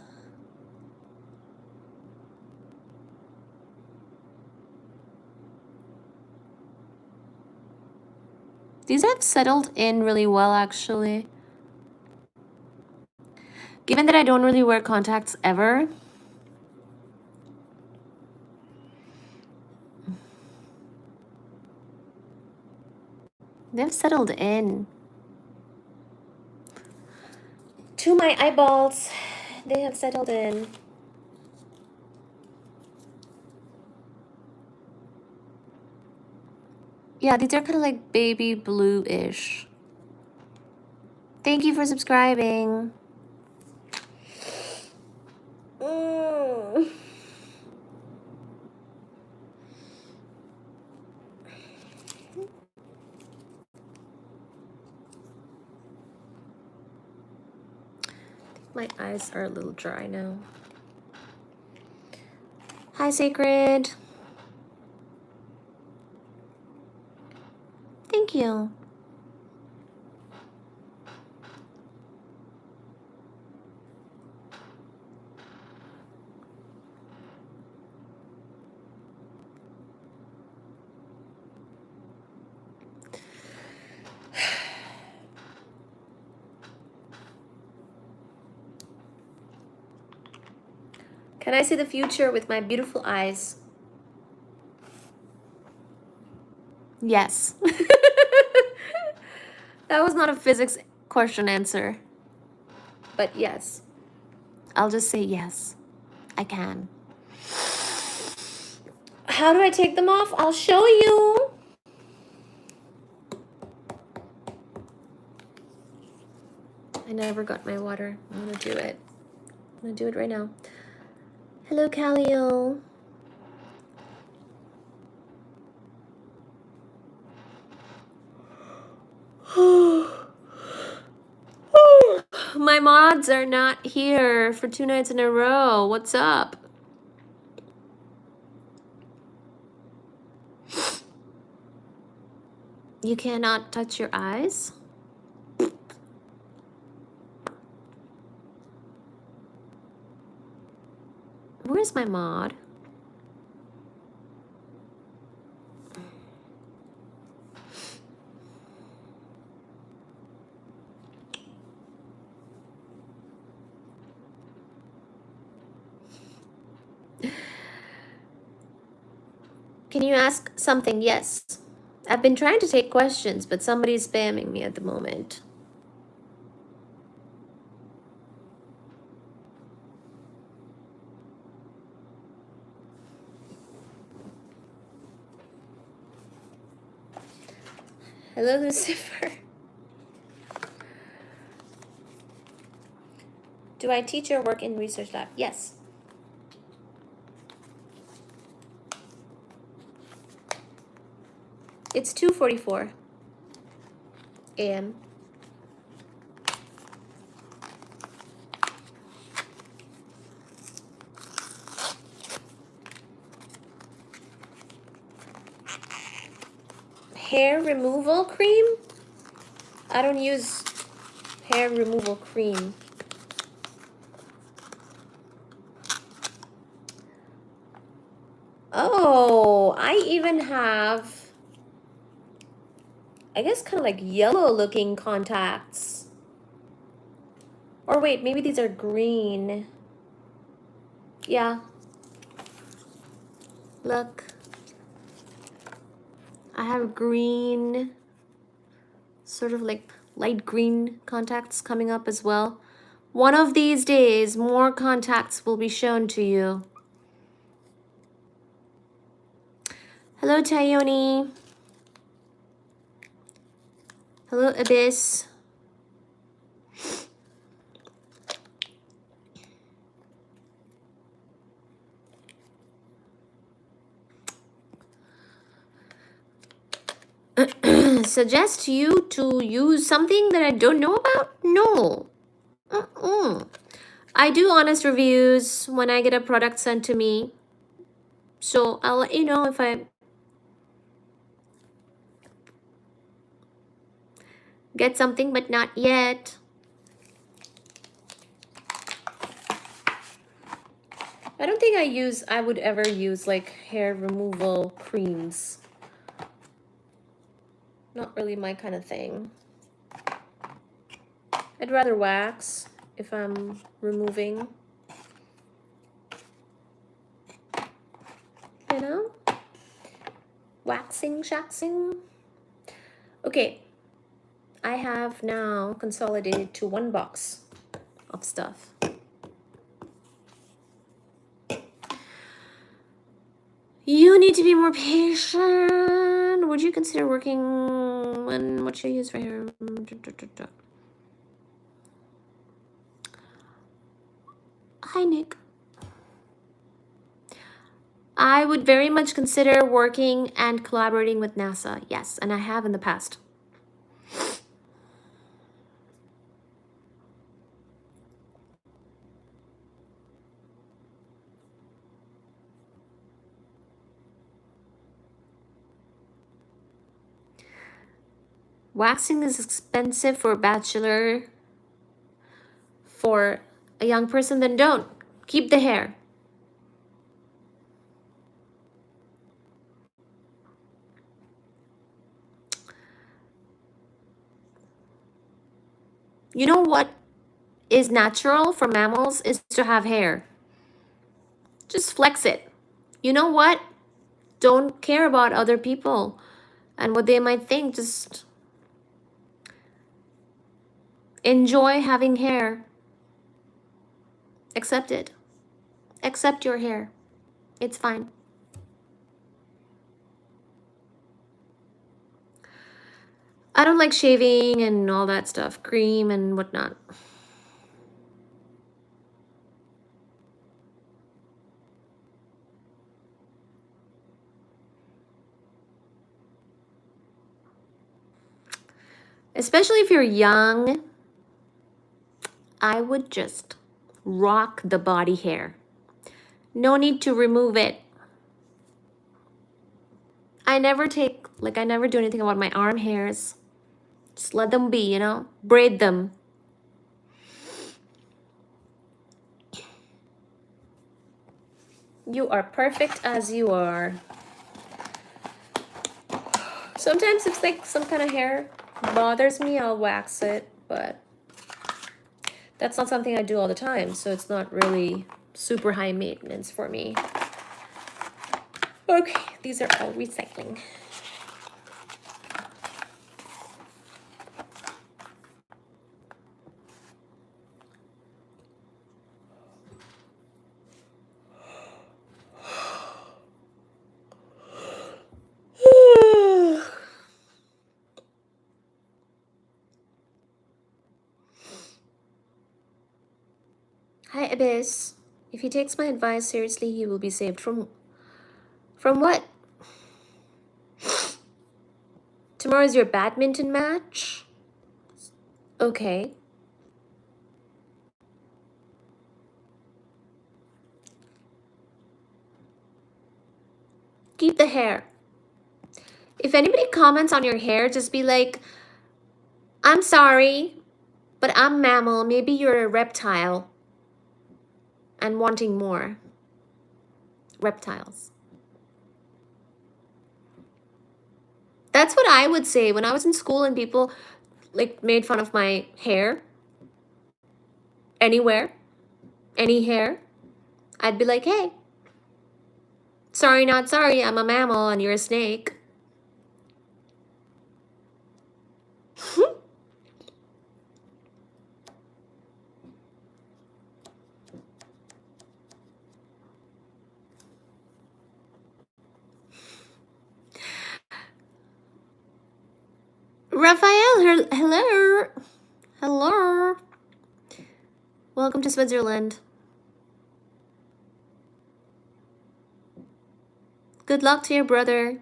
These have settled in really well, actually. Given that I don't really wear contacts ever, they've settled in. To my eyeballs, they have settled in. Yeah, these are kind of like baby blue-ish. Thank you for subscribing. My eyes are a little dry now. Hi, Sacred. Thank you. Can I see the future with my beautiful eyes? Yes. That was not a physics question answer. But yes. I'll just say yes. I can. How do I take them off? I'll show you. I never got my water. I'm gonna do it. I'm gonna do it right now. Hello, Callio. My mods are not here for 2 nights in a row. What's up? You cannot touch your eyes? Where's my mod? Can you ask something? Yes. I've been trying to take questions, but somebody's spamming me at the moment. Hello, Lucifer. Do I teach or work in research lab? Yes. It's 2:44 a.m. Hair removal cream? I don't use hair removal cream. Oh, I even have, I guess, kind of like yellow looking contacts. Or wait, maybe these are green. Yeah. Look. I have green, sort of like light green contacts coming up as well. One of these days, more contacts will be shown to you. Hello, Tayoni. Hello, Abyss. Suggest you to use something that I don't know about? No. I do honest reviews when I get a product sent to me. So I'll let you know if I get something, but not yet. I don't think I would ever use like hair removal creams. Not really my kind of thing. I'd rather wax if I'm removing. You know? Waxing, shaxing. Okay. I have now consolidated to one box of stuff. You need to be more patient. would you consider working when what should I use for hair? Hi, Nick. I would very much consider working and collaborating with NASA. Yes, and I have in the past. Waxing is expensive for a bachelor. For a young person, then don't. Keep the hair. You know what is natural for mammals is to have hair. Just flex it. You know what? Don't care about other people and what they might think. Just enjoy having hair. Accept it. Accept your hair. It's fine. I don't like shaving and all that stuff, cream and whatnot. Especially if you're young, I would just rock the body hair. No need to remove it. I never do anything about my arm hairs. Just let them be, you know? Braid them. You are perfect as you are. Sometimes if like some kind of hair bothers me, I'll wax it, but that's not something I do all the time, so it's not really super high maintenance for me. Okay, these are all recycling. Hi, Abyss. If he takes my advice seriously, he will be saved from what? Tomorrow's your badminton match? Okay. Keep the hair. If anybody comments on your hair, just be like, I'm sorry, but I'm mammal. Maybe you're a reptile and wanting more. Reptiles. That's what I would say when I was in school and people like made fun of my hair. Anywhere, any hair. I'd be like, hey, sorry, not sorry. I'm a mammal and you're a snake. Raphael, hello. Hello. Welcome to Switzerland. Good luck to your brother.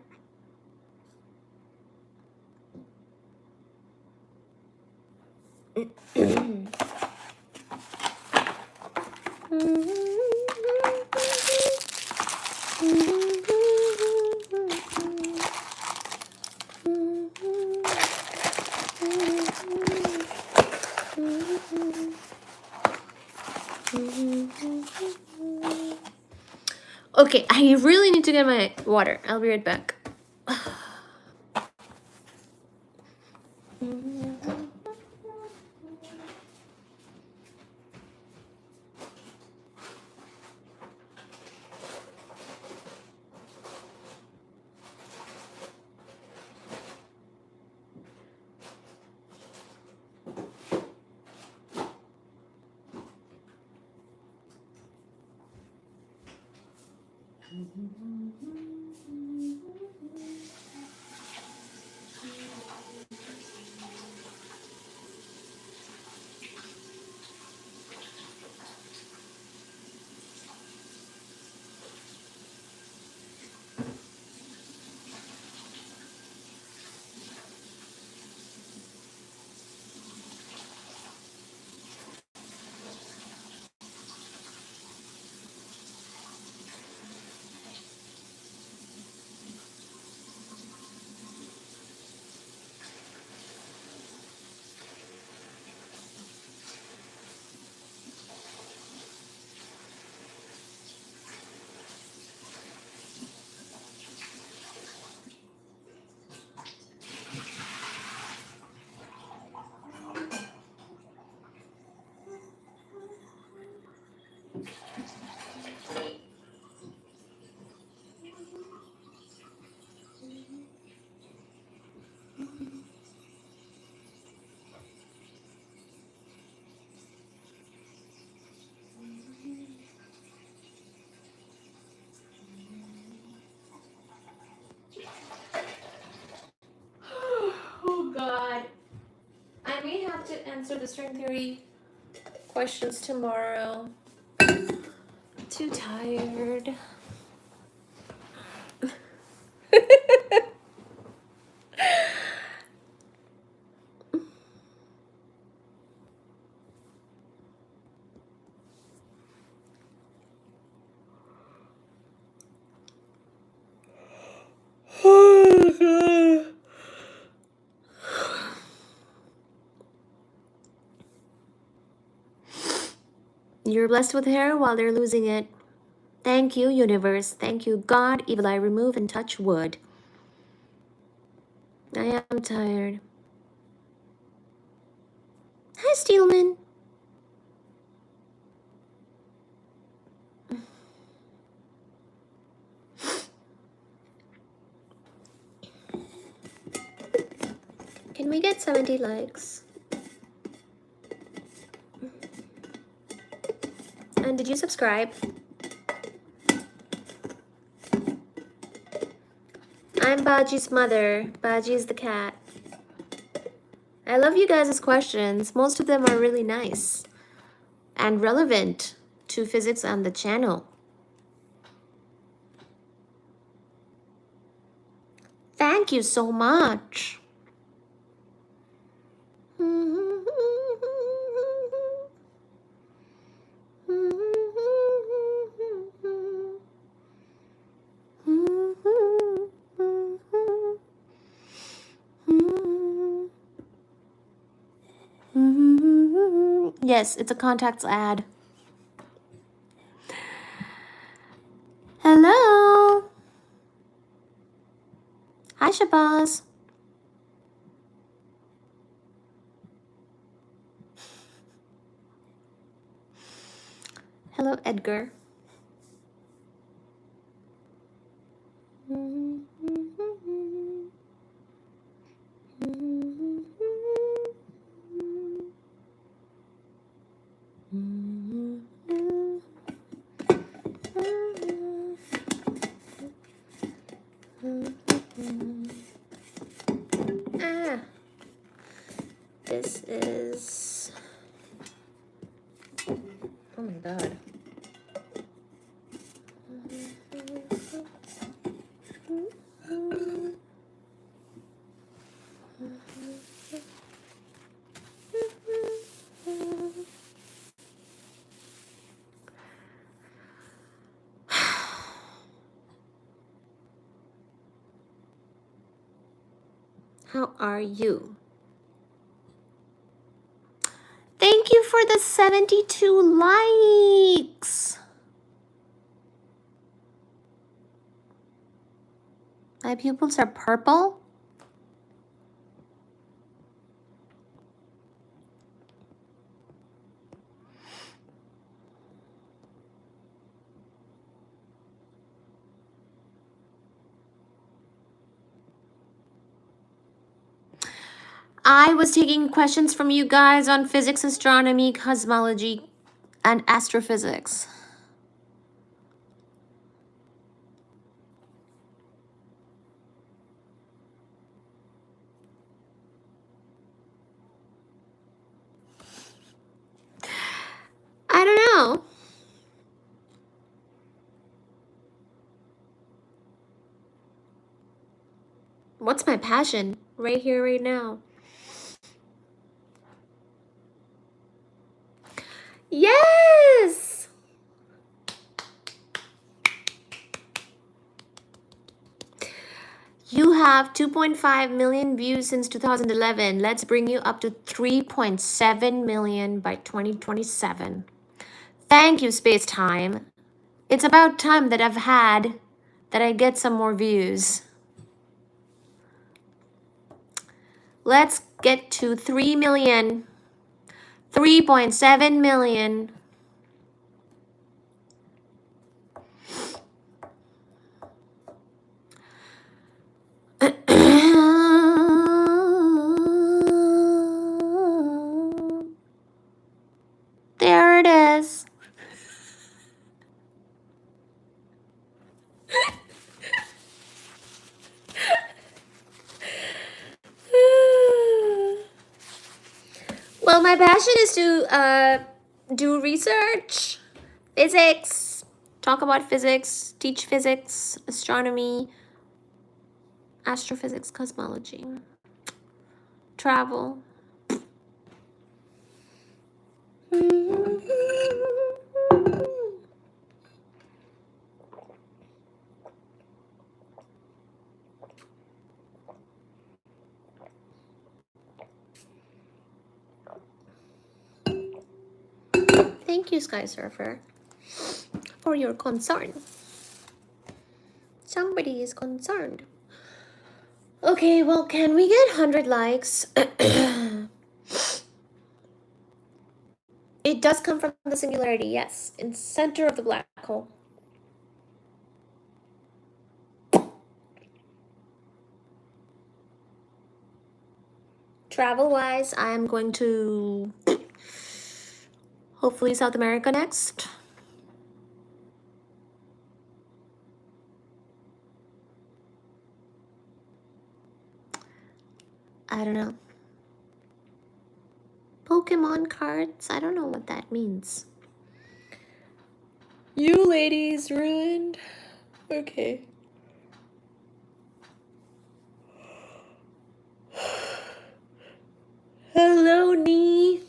Okay, I really need to get my water. I'll be right back. Oh God. I may have to answer the string theory questions tomorrow. Too tired. You're blessed with hair while they're losing it. Thank you, universe. Thank you, God. Evil eye remove and touch wood. I am tired. Hi, Steelman. Can we get 70 likes? And did you subscribe? I'm Baji's mother. Baji is the cat. I love you guys' questions. Most of them are really nice and relevant to physics on the channel. Thank you so much. Yes, it's a contacts ad. Hello. Hi, Shabazz. Hello, Edgar. Ah, this is, oh my God. How are you? Thank you for the 72 likes. My pupils are purple. I was taking questions from you guys on physics, astronomy, cosmology, and astrophysics. What's my passion? Right here, right now. Yes! You have 2.5 million views since 2011. Let's bring you up to 3.7 million by 2027. Thank you, Space Time. It's about time that I get some more views. Let's get to 3 million. 3.7 million. There it is. Well, my passion is to do research, physics, talk about physics, teach physics, astronomy, astrophysics, cosmology, travel. Thank you, Sky Surfer, for your concern. Somebody is concerned. Okay, well, can we get 100 likes? It does come from the singularity, yes, in center of the black hole. Travel-wise, I'm going to hopefully South America next. I don't know. Pokemon cards? I don't know what that means. You ladies ruined. Okay. Hello, Nee.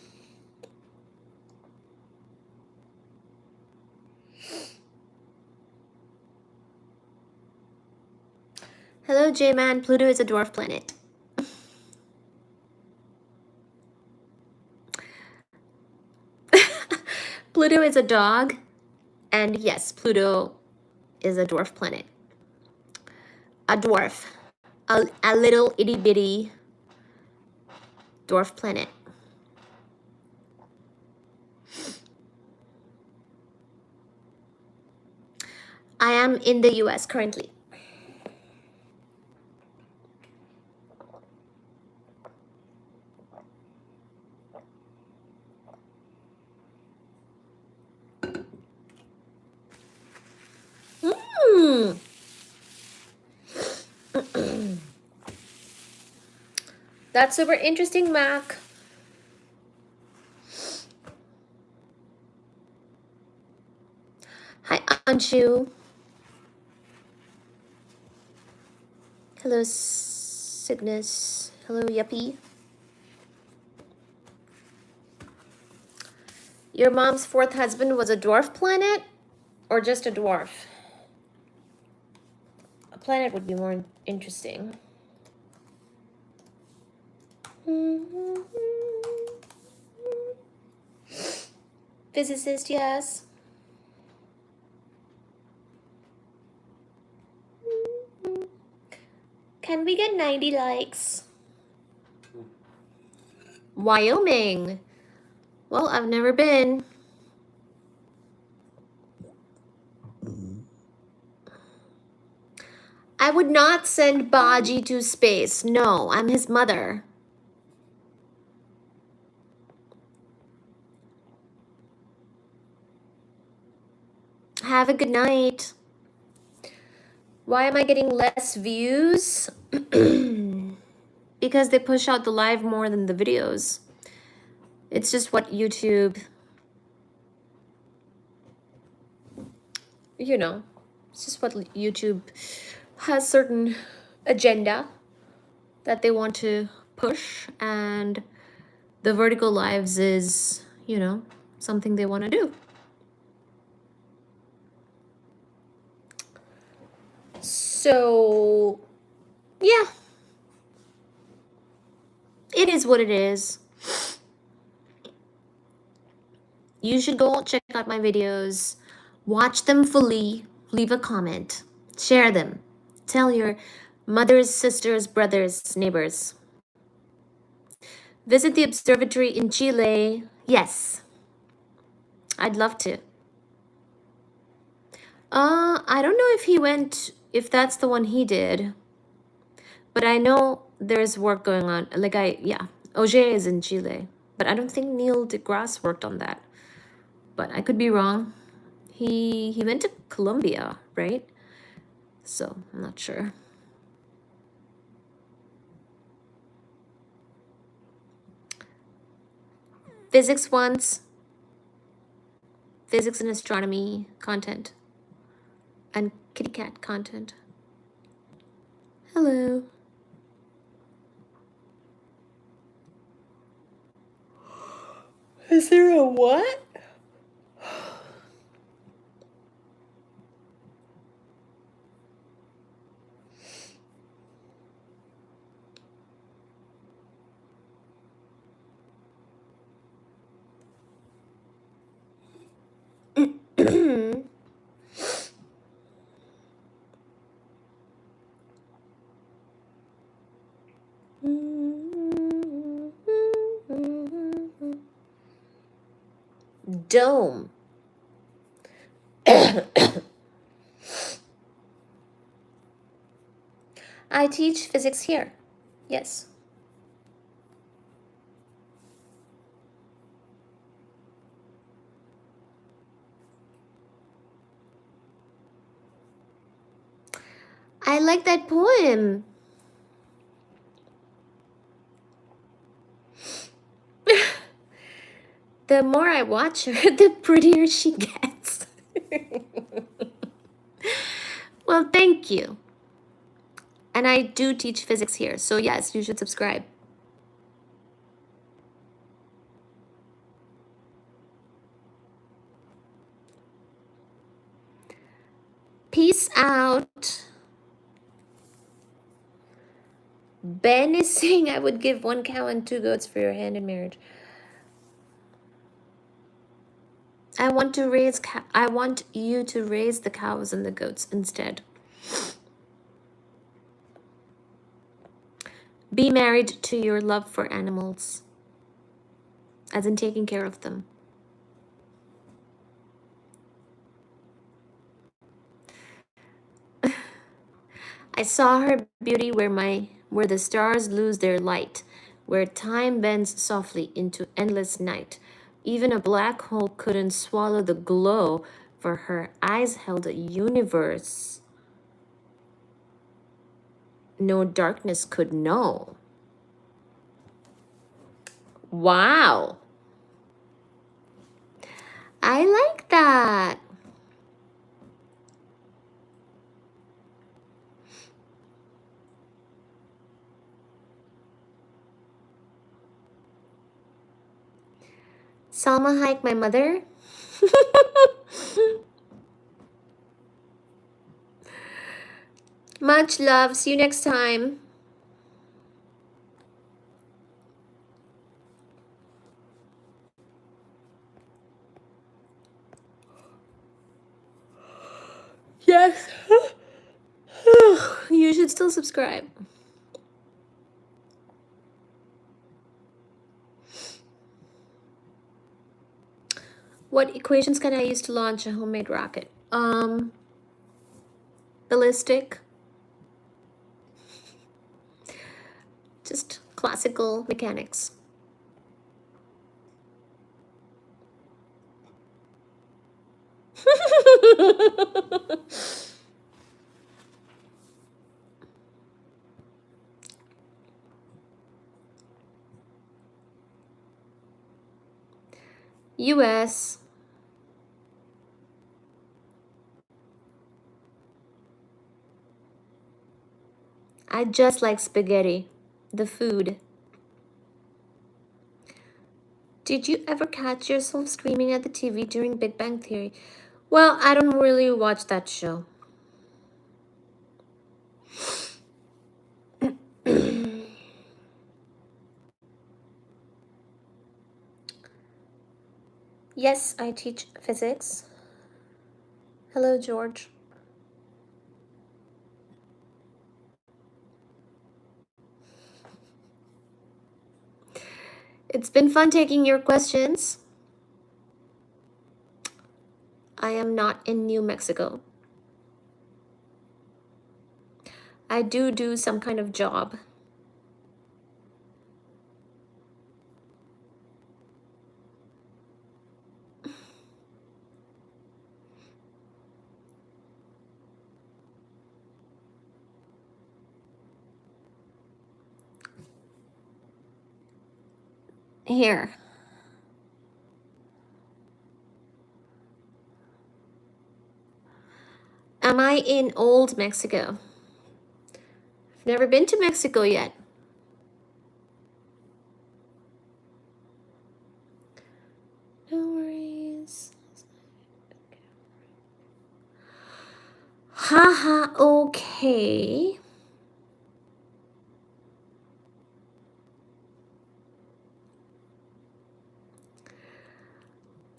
Hello, J-Man. Pluto is a dwarf planet. Pluto is a dog. And yes, Pluto is a dwarf planet. A dwarf. A little itty-bitty dwarf planet. I am in the US currently. That's super interesting, Mac. Hi, Anshu. Hello, Cygnus. Hello, Yuppie. Your mom's fourth husband was a dwarf planet or just a dwarf? A planet would be more interesting. Physicist, yes. Can we get 90 likes? Wyoming. Well, I've never been. I would not send Baji to space. No, I'm his mother. Have a good night. Why am I getting less views? Because they push out the live more than the videos. It's just what YouTube, you know, it's just what YouTube has certain agenda. that they want to push, and the vertical lives is, you know, something they want to do. So, yeah, it is what it is. You should go check out my videos, watch them fully, leave a comment, share them, tell your mothers, sisters, brothers, neighbors. Visit the observatory in Chile. Yes, I'd love to. I don't know if he went, if that's the one he did, but I know there's work going on. Like yeah, Auger is in Chile, but I don't think Neil deGrasse worked on that. But I could be wrong. He went to Colombia, right? So I'm not sure. Physics once, physics and astronomy content, and kitty cat content. Hello. Is there a what? Dome. I teach physics here. Yes. I like that poem. The more I watch her, the prettier she gets. Well, thank you. And I do teach physics here, so yes, you should subscribe. Peace out. Ben is saying I would give 1 cow and 2 goats for your hand in marriage. I want you to raise the cows and the goats instead. Be married to your love for animals, as in taking care of them. I saw her beauty where the stars lose their light, where time bends softly into endless night. Even a black hole couldn't swallow the glow, for her eyes held a universe no darkness could know. Wow. I like that. Salma Hayek, my mother. Much love. See you next time. Yes. You should still subscribe. What equations can I use to launch a homemade rocket? Ballistic. Just classical mechanics. US. I just like spaghetti. The food. Did you ever catch yourself screaming at the TV during Big Bang Theory? Well, I don't really watch that show. Yes, I teach physics. Hello, George. It's been fun taking your questions. I am not in New Mexico. I do some kind of job. Here. Am I in Old Mexico? I've never been to Mexico yet. No worries. Haha, okay.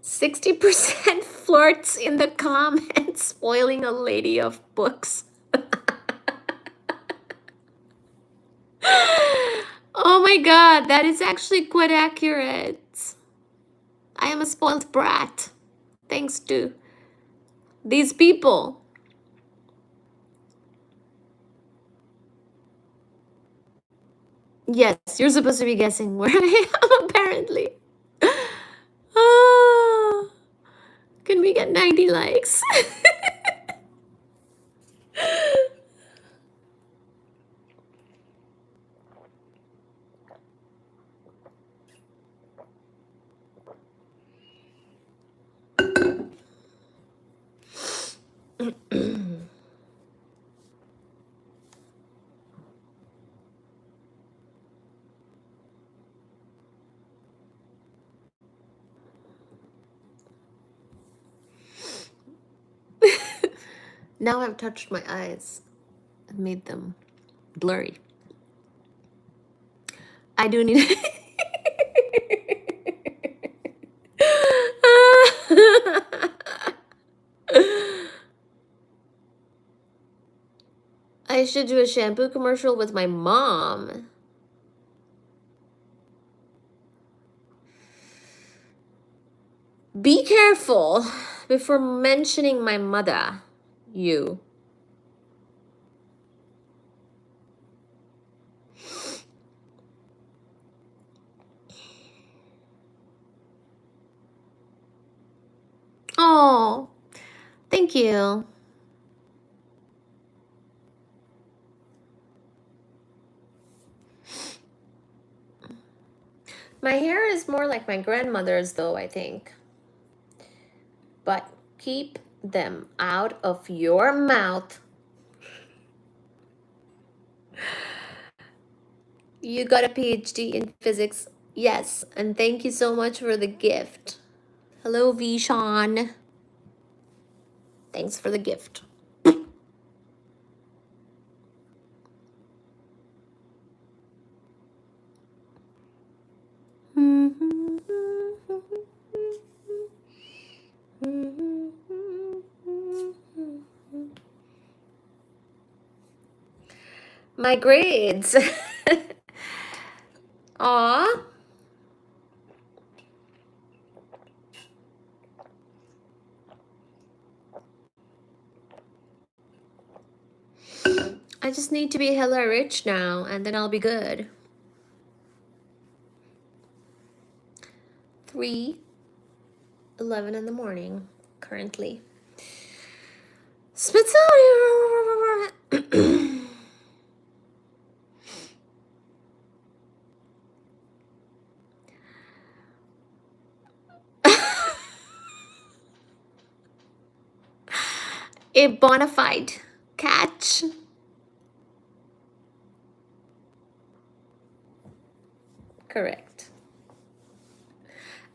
%60 flirts in the comments, spoiling a lady of books. Oh my god, that is actually quite accurate. I am a spoiled brat, thanks to these people. Yes, you're supposed to be guessing where I am, apparently. Ah, can we get 90 likes? Now I've touched my eyes and made them blurry. I do need. I should do a shampoo commercial with my mom. Be careful before mentioning my mother, you. Oh, thank you. My hair is more like my grandmother's, though, I think. But keep them out of your mouth. You got a PhD in physics. Yes, and thank you so much for the gift. Hello, Vishan. Thanks for the gift. My grades. Aw. I just need to be hella rich now, and then I'll be good. 3:11 in the morning, currently. Smithsonian. A bona fide catch. Correct.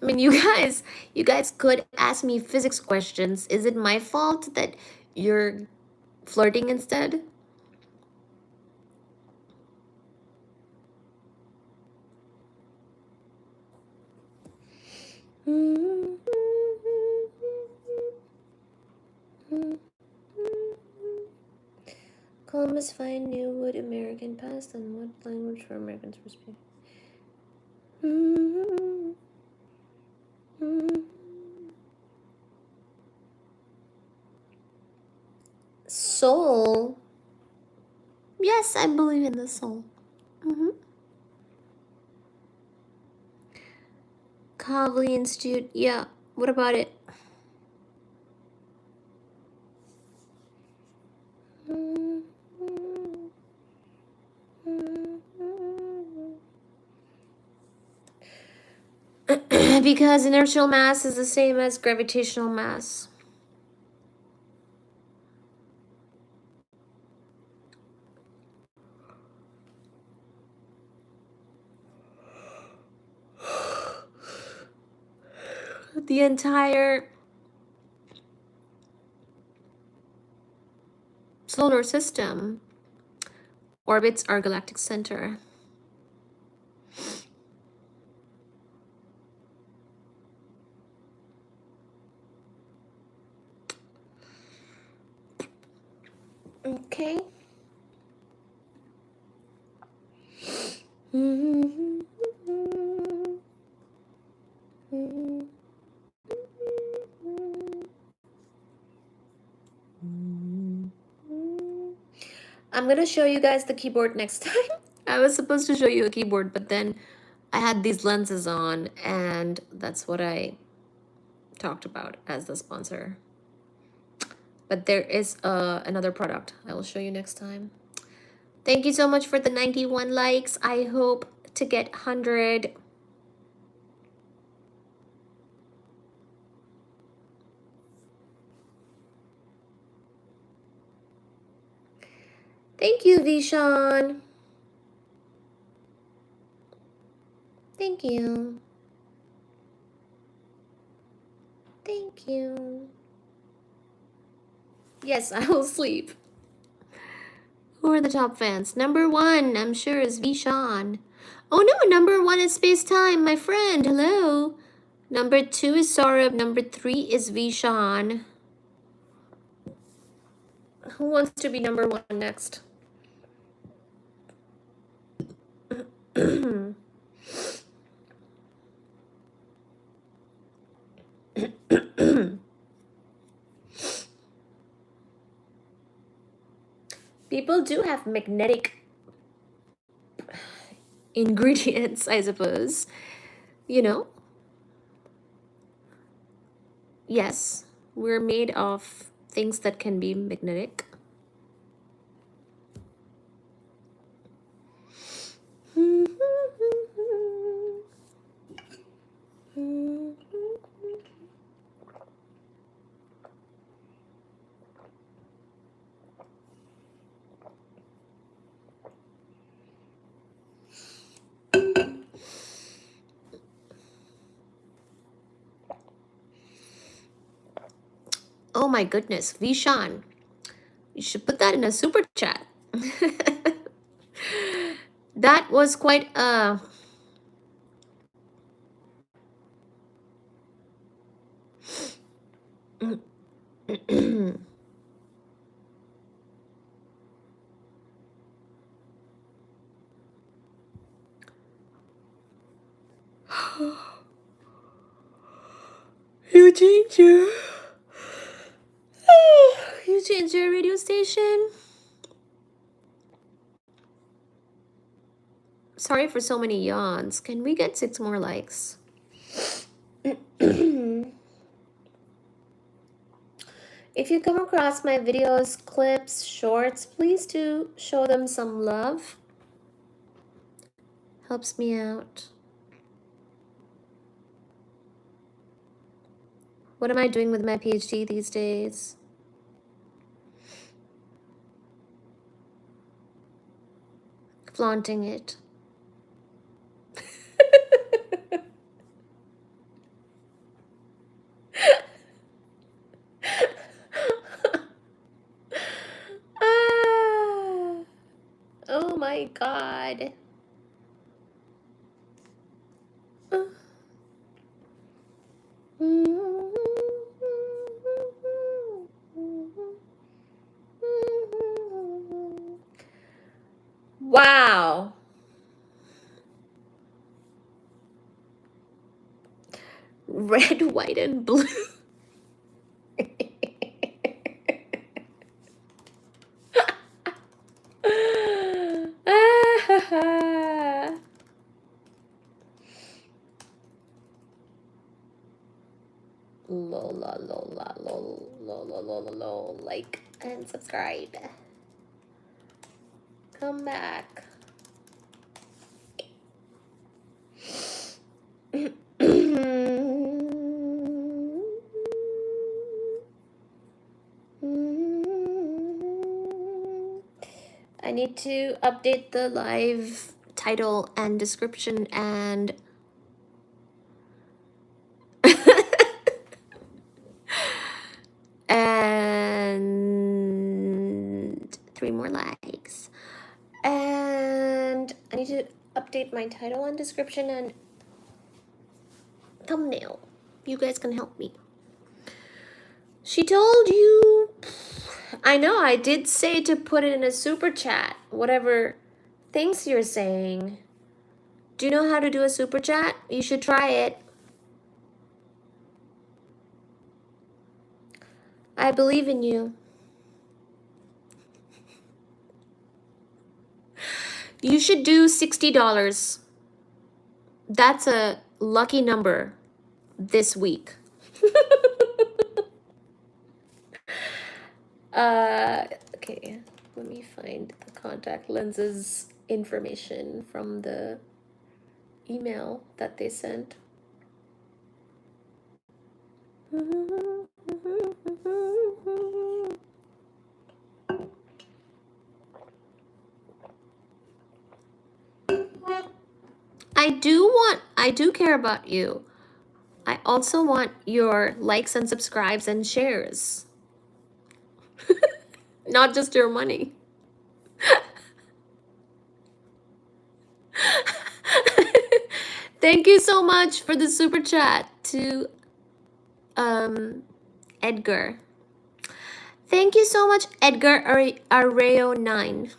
I mean, you guys could ask me physics questions. Is it my fault that you're flirting instead? Columbus find new wood American past and what language for Americans to speak? Soul. Yes, I believe in the soul. Kavli Institute. Yeah. What about it? Because inertial mass is the same as gravitational mass. The entire solar system orbits our galactic center. Okay. I'm gonna show you guys the keyboard next time. I was supposed to show you a keyboard, but then I had these lenses on, and that's what I talked about as the sponsor. But there is another product I will show you next time. Thank you so much for the 91 likes. I hope to get 100. Thank you, Vishan. Thank you. Thank you. Yes, I will sleep. Who are the top fans? Number 1, I'm sure, is Vishan. Oh no, number 1 is Space Time, my friend. Hello. Number 2 is Saurabh. Number 3 is Vishan. Who wants to be number 1 next? People do have magnetic ingredients, I suppose. You know? Yes, we're made of things that can be magnetic. Oh my goodness, Vishan. You should put that in a super chat. That was quite a You changed your You changed your radio station? Sorry for so many yawns. Can we get 6 more likes? If you come across my videos, clips, shorts, please do show them some love. Helps me out. What am I doing with my PhD these days? Flaunting it. Oh my God. Wow. Red, white, and blue. Lola, Lola, Lola, Lola, Lola, Lola, like and subscribe. Come back. I need to update the live title and description and and 3 more likes. And I need to update my title and description and thumbnail. You guys can help me. She told you. I know, I did say to put it in a super chat. Whatever things you're saying. Do you know how to do a super chat? You should try it. I believe in you. You should do $60. That's a lucky number this week. Okay, let me find the contact lenses information from the email that they sent. I do care about you. I also want your likes and subscribes and shares. Not just your money. Thank you so much for the super chat to Edgar. Thank you so much, Edgar Arreo 9.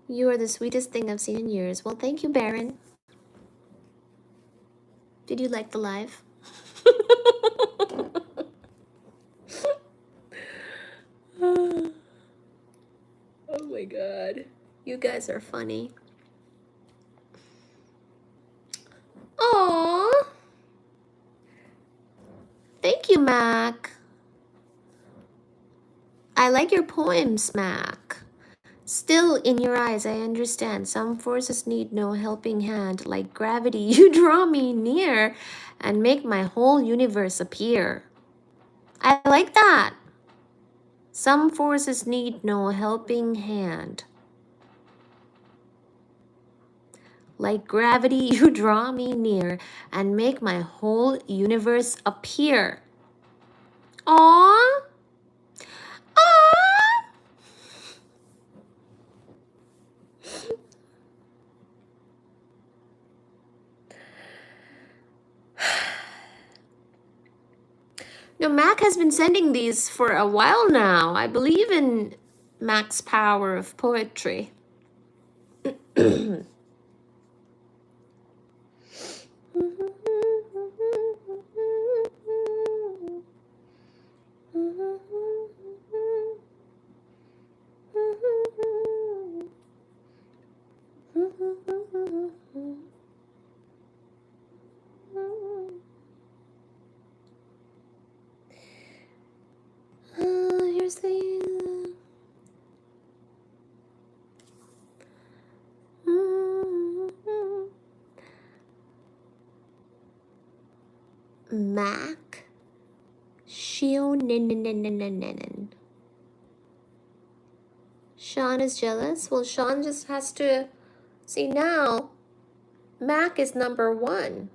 You are the sweetest thing I've seen in years. Well, thank you, Baron. Did you like the live? Oh my God. You guys are funny. Aww. Thank you, Mac. I like your poems, Mac. Still, in your eyes, I understand. Some forces need no helping hand. Like gravity, you draw me near and make my whole universe appear. I like that. Some forces need no helping hand. Like gravity, you draw me near and make my whole universe appear. Aww. Aww. No, Mac has been sending these for a while now. I believe in Mac's power of poetry. Here's the Mac Sean is jealous. Well, Sean just has to see now. Mac is number 1.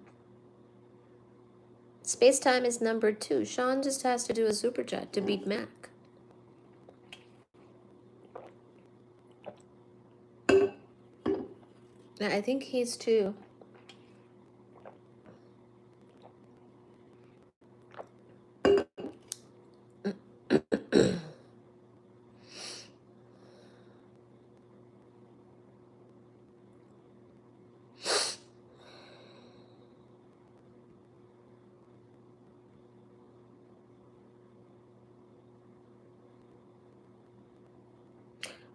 Space-time is number 2. Sean just has to do a super chat to beat Mac. I think he's 2.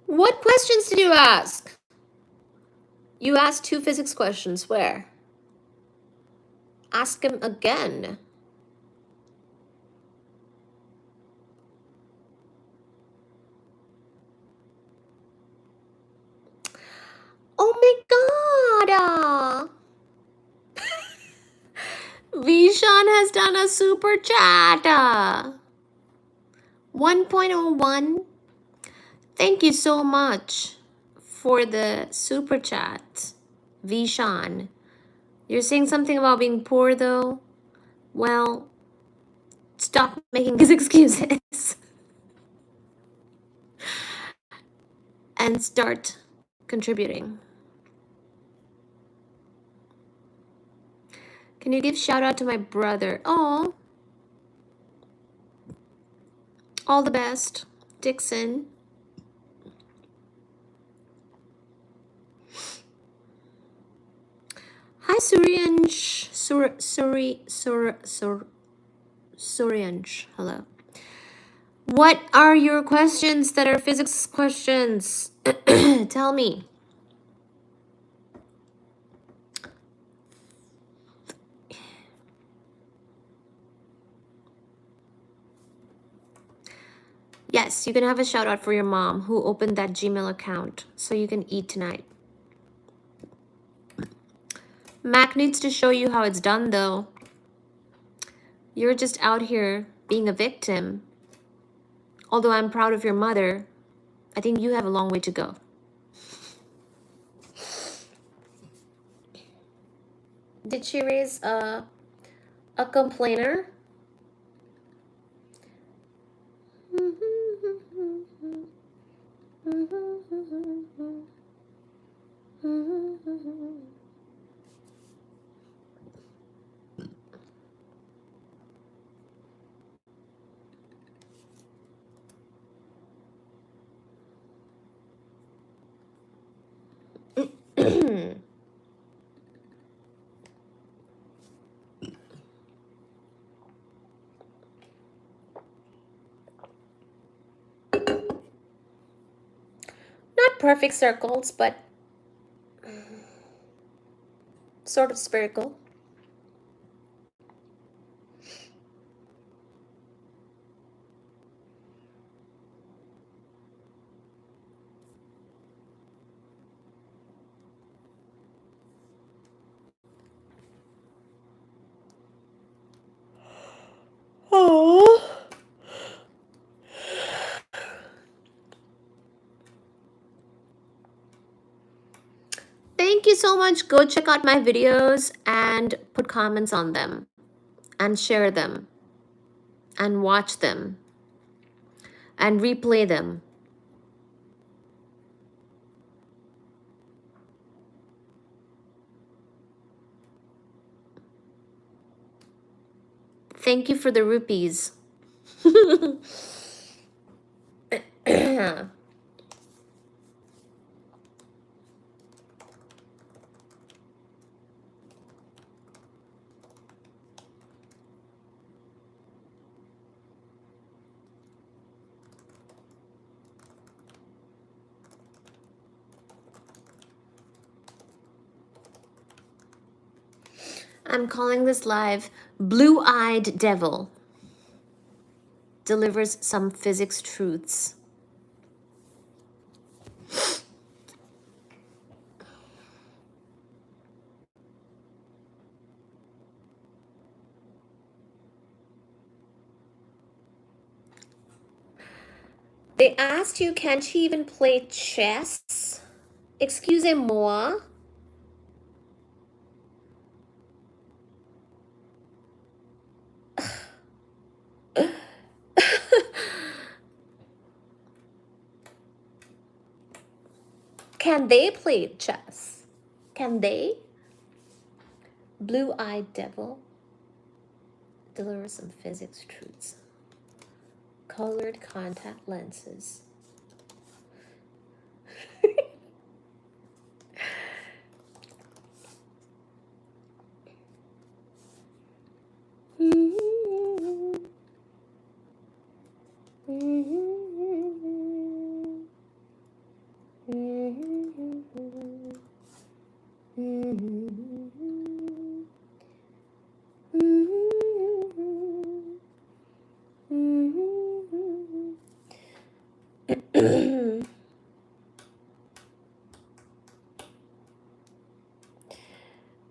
What questions did you ask? You asked 2 physics questions. Where? Ask him again. Oh my god! Vishan has done a super chat. 1.01. Thank you so much for the super chat, Vishan. You're saying something about being poor though? Well, stop making these excuses and start contributing. Can you give shout out to my brother? Oh, all the best, Dixon. Hi, Suryansh. Suryansh. Hello. What are your questions that are physics questions? Tell me. Yes, you can have a shout out for your mom who opened that Gmail account so you can eat tonight. Mac needs to show you how it's done though. You're just out here being a victim. Although I'm proud of your mother, I think you have a long way to go. Did she raise a complainer? Not perfect circles, but sort of spherical. Oh. Thank you so much. Go check out my videos and put comments on them and share them and watch them and replay them. Thank you for the rupees. I'm calling this live Blue-Eyed Devil delivers some physics truths. They asked you, can't you even play chess? Excusez-moi. Can they play chess? Can they? Blue-eyed devil. Deliver some physics truths. Colored contact lenses.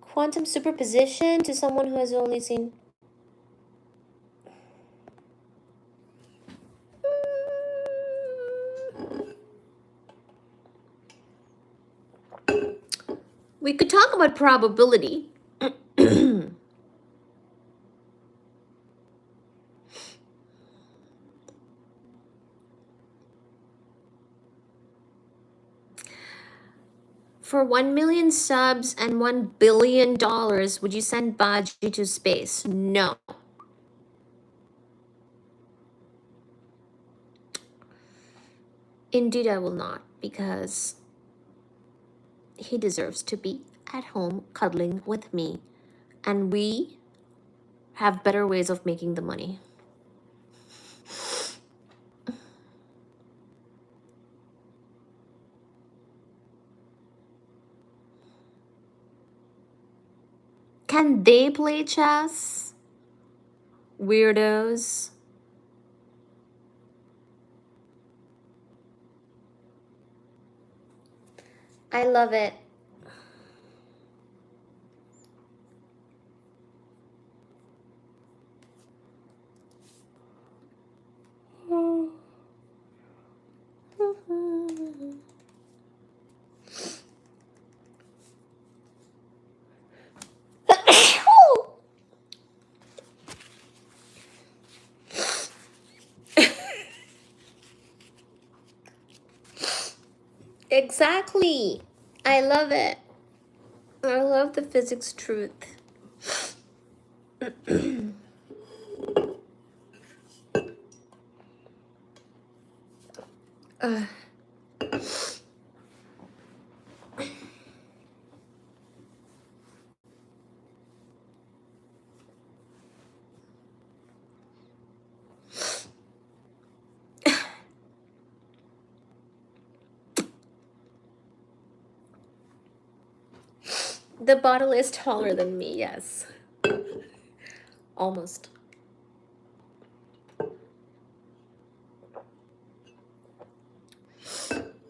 Quantum superposition to someone who has only seen. We could talk about probability. For 1 million subs and $1 billion, would you send Baji to space? No. Indeed, I will not, because he deserves to be at home cuddling with me, and we have better ways of making the money. Can they play chess? Weirdos. I love it. Exactly. I love it. I love the physics truth. The bottle is taller than me, yes. Almost.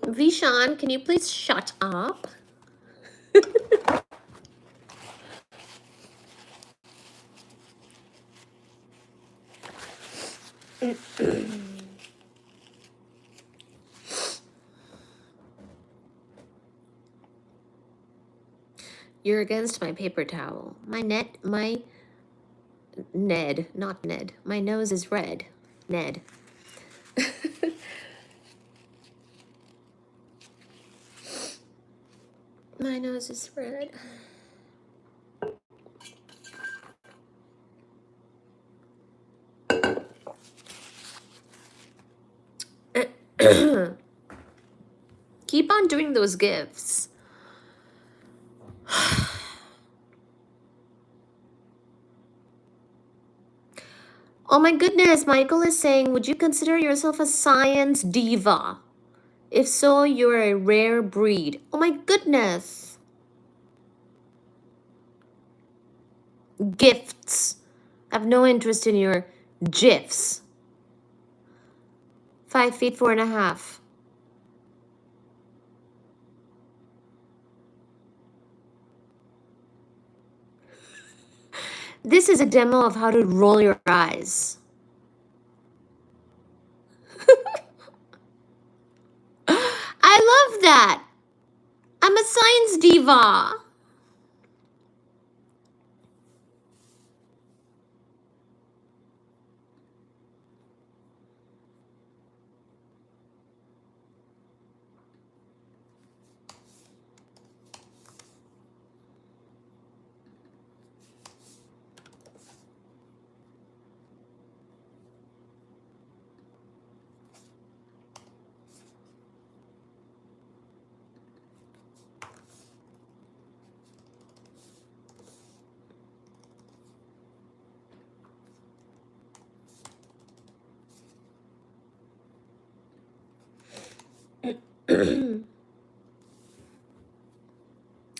Vishan, can you please shut up? You're against my paper towel. My Ned, not Ned. My nose is red. Ned. My nose is red. Keep on doing those gifts. Oh my goodness, Michael is saying, would you consider yourself a science diva? If so, you're a rare breed. Oh my goodness. Gifts. I have no interest in your gifs. 5 feet 4.5. This is a demo of how to roll your eyes. I love that. I'm a science diva.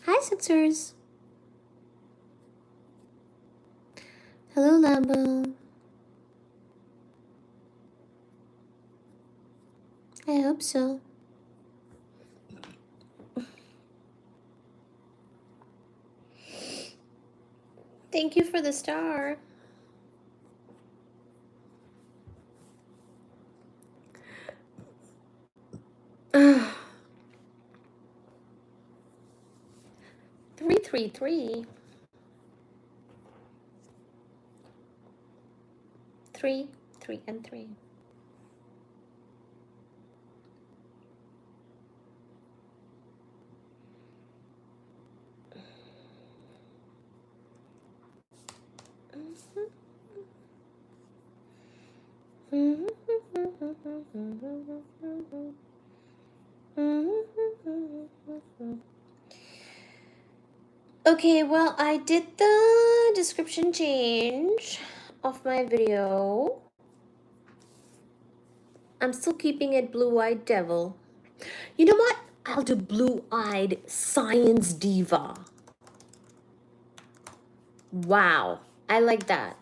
Hi, Sixers. Hello, Lambo. I hope so. Thank you for the star. Ugh. 333. 3, 3, and 3. Okay, well, I did the description change of my video. I'm still keeping it Blue-Eyed Devil. You know what? I'll do Blue-Eyed Science Diva. Wow, I like that.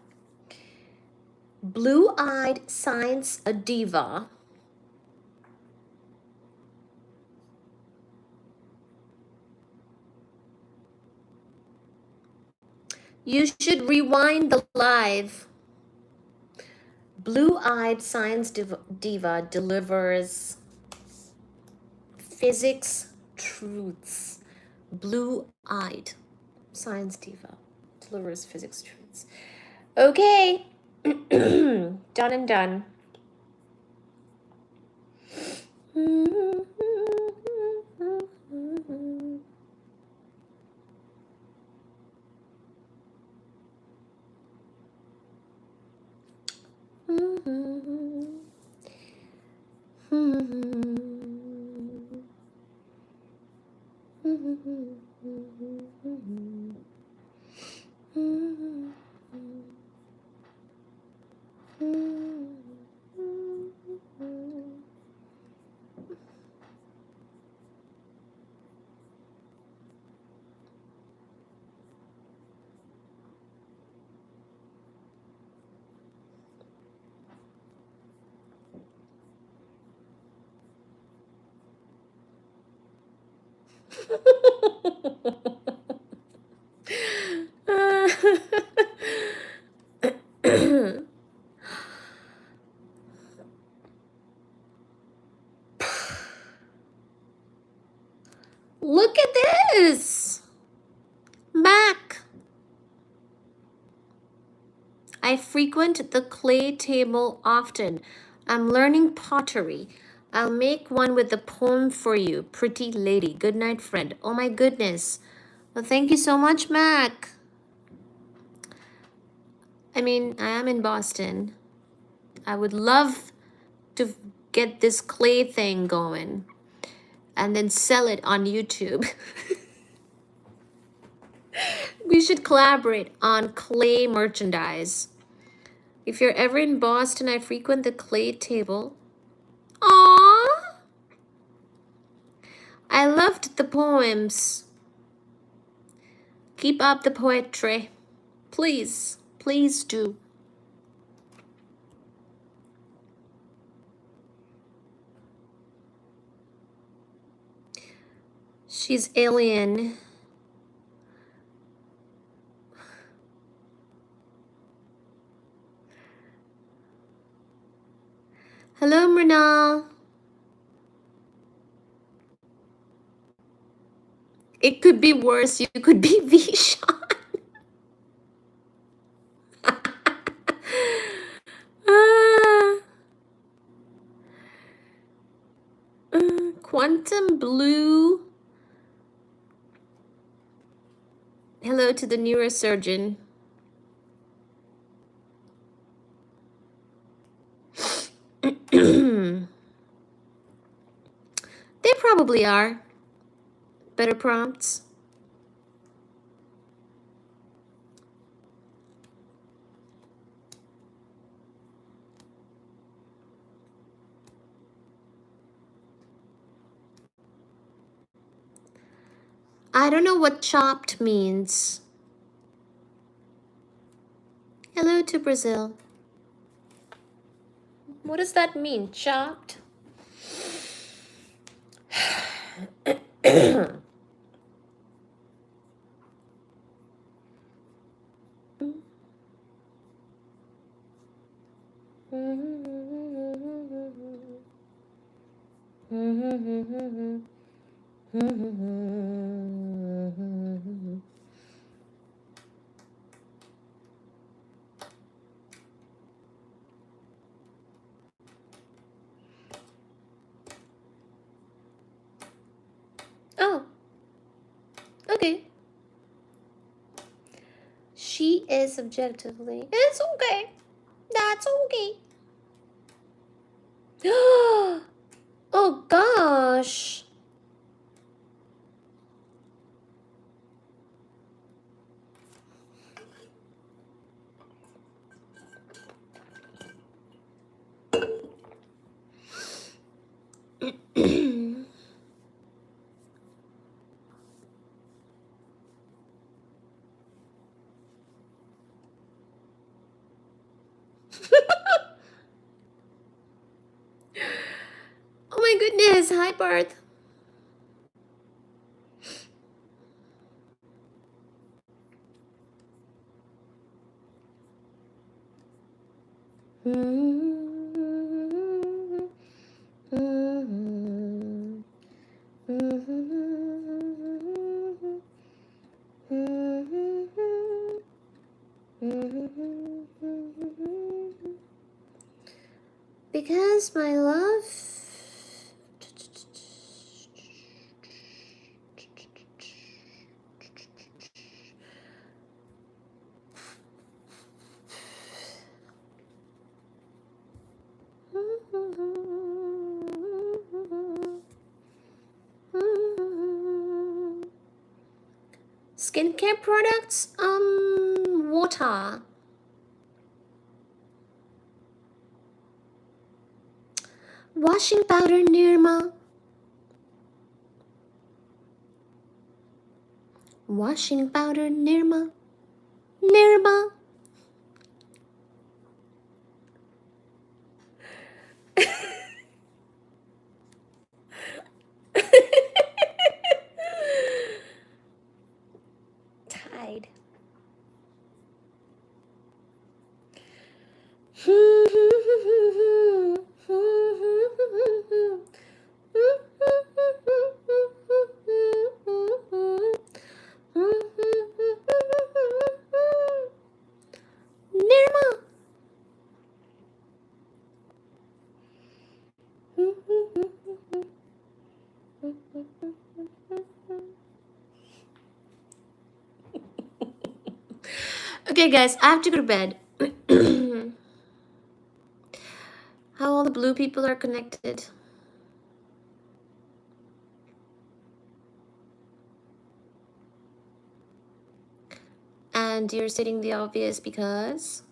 Blue-Eyed Science Diva. You should rewind the live. Blue-Eyed Science Diva delivers physics truths. Blue-Eyed Science Diva delivers physics truths. Okay, done and done. Look at this! Mac! I frequent the clay table often. I'm learning pottery. I'll make one with the poem for you, pretty lady. Good night, friend. Oh my goodness. Well, thank you so much, Mac. I mean, I am in Boston. I would love to get this clay thing going and then sell it on YouTube. We should collaborate on clay merchandise. If you're ever in Boston, I frequent the clay table. Aww! I loved the poems. Keep up the poetry. Please, please do. She's alien. Hello, Mrinal. It could be worse. You could be Vishan. Quantum blue. Hello to the neurosurgeon. They probably are. Better prompts. I don't know what chopped means. Hello to Brazil. What does that mean? Chopped? Oh, okay. She is subjectively. It's okay. That's okay. Oh gosh. Oh my goodness. Hi, Barth. Because my love. Skincare products, water. Washing powder, Nirma. Washing powder, Nirma. Nirma. Tide. Nirma. Okay, guys, I have to go to bed. How all the blue people are connected. And you're stating the obvious because...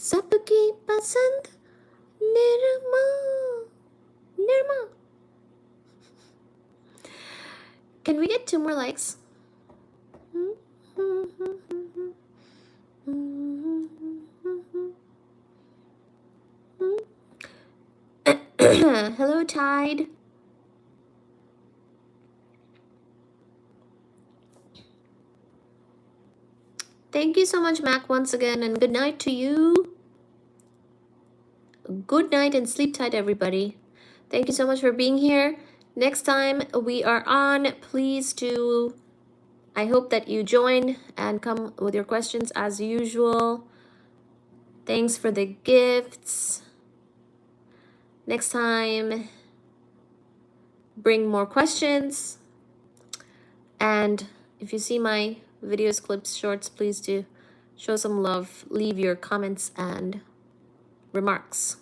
सबकी पसंद Nirma Nirma. Can we get 2 more likes? Hello, Tide. Thank you so much, Mac, once again, and good night to you. Good night and sleep tight, everybody. Thank you so much for being here. Next time we are on, please do. I hope that you join and come with your questions as usual. Thanks for the gifts. Next time, bring more questions. And if you see my videos, clips, shorts, please do show some love. Leave your comments and remarks.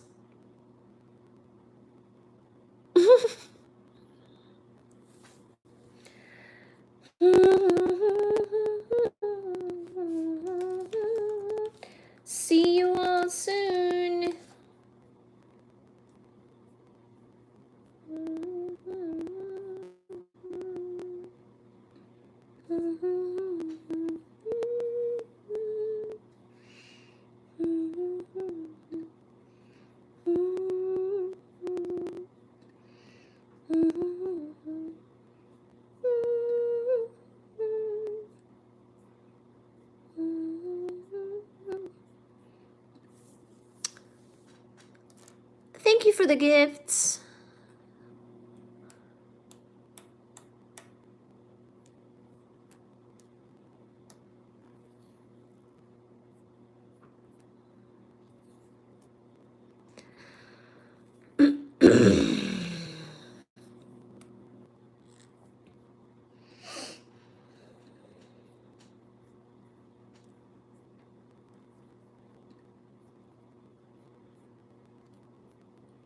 Thank you for the gifts.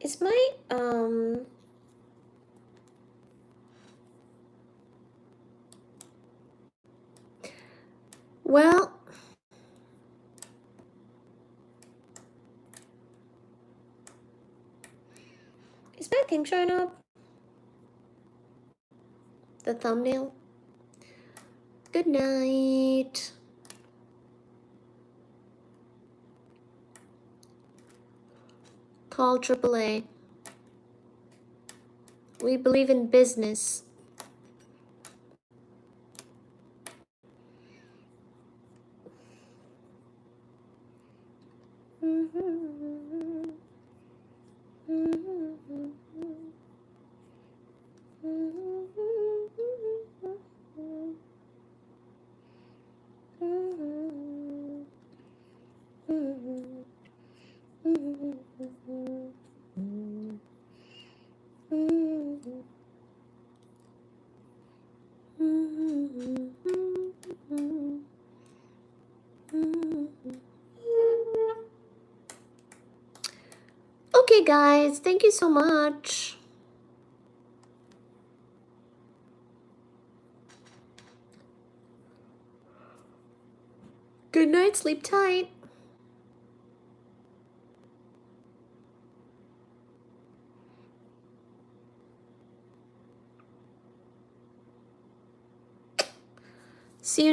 Is my well, is my thing showing up? The thumbnail? Good night. Call AAA. We believe in business. Okay, guys, thank you so much. Good night, sleep tight. See you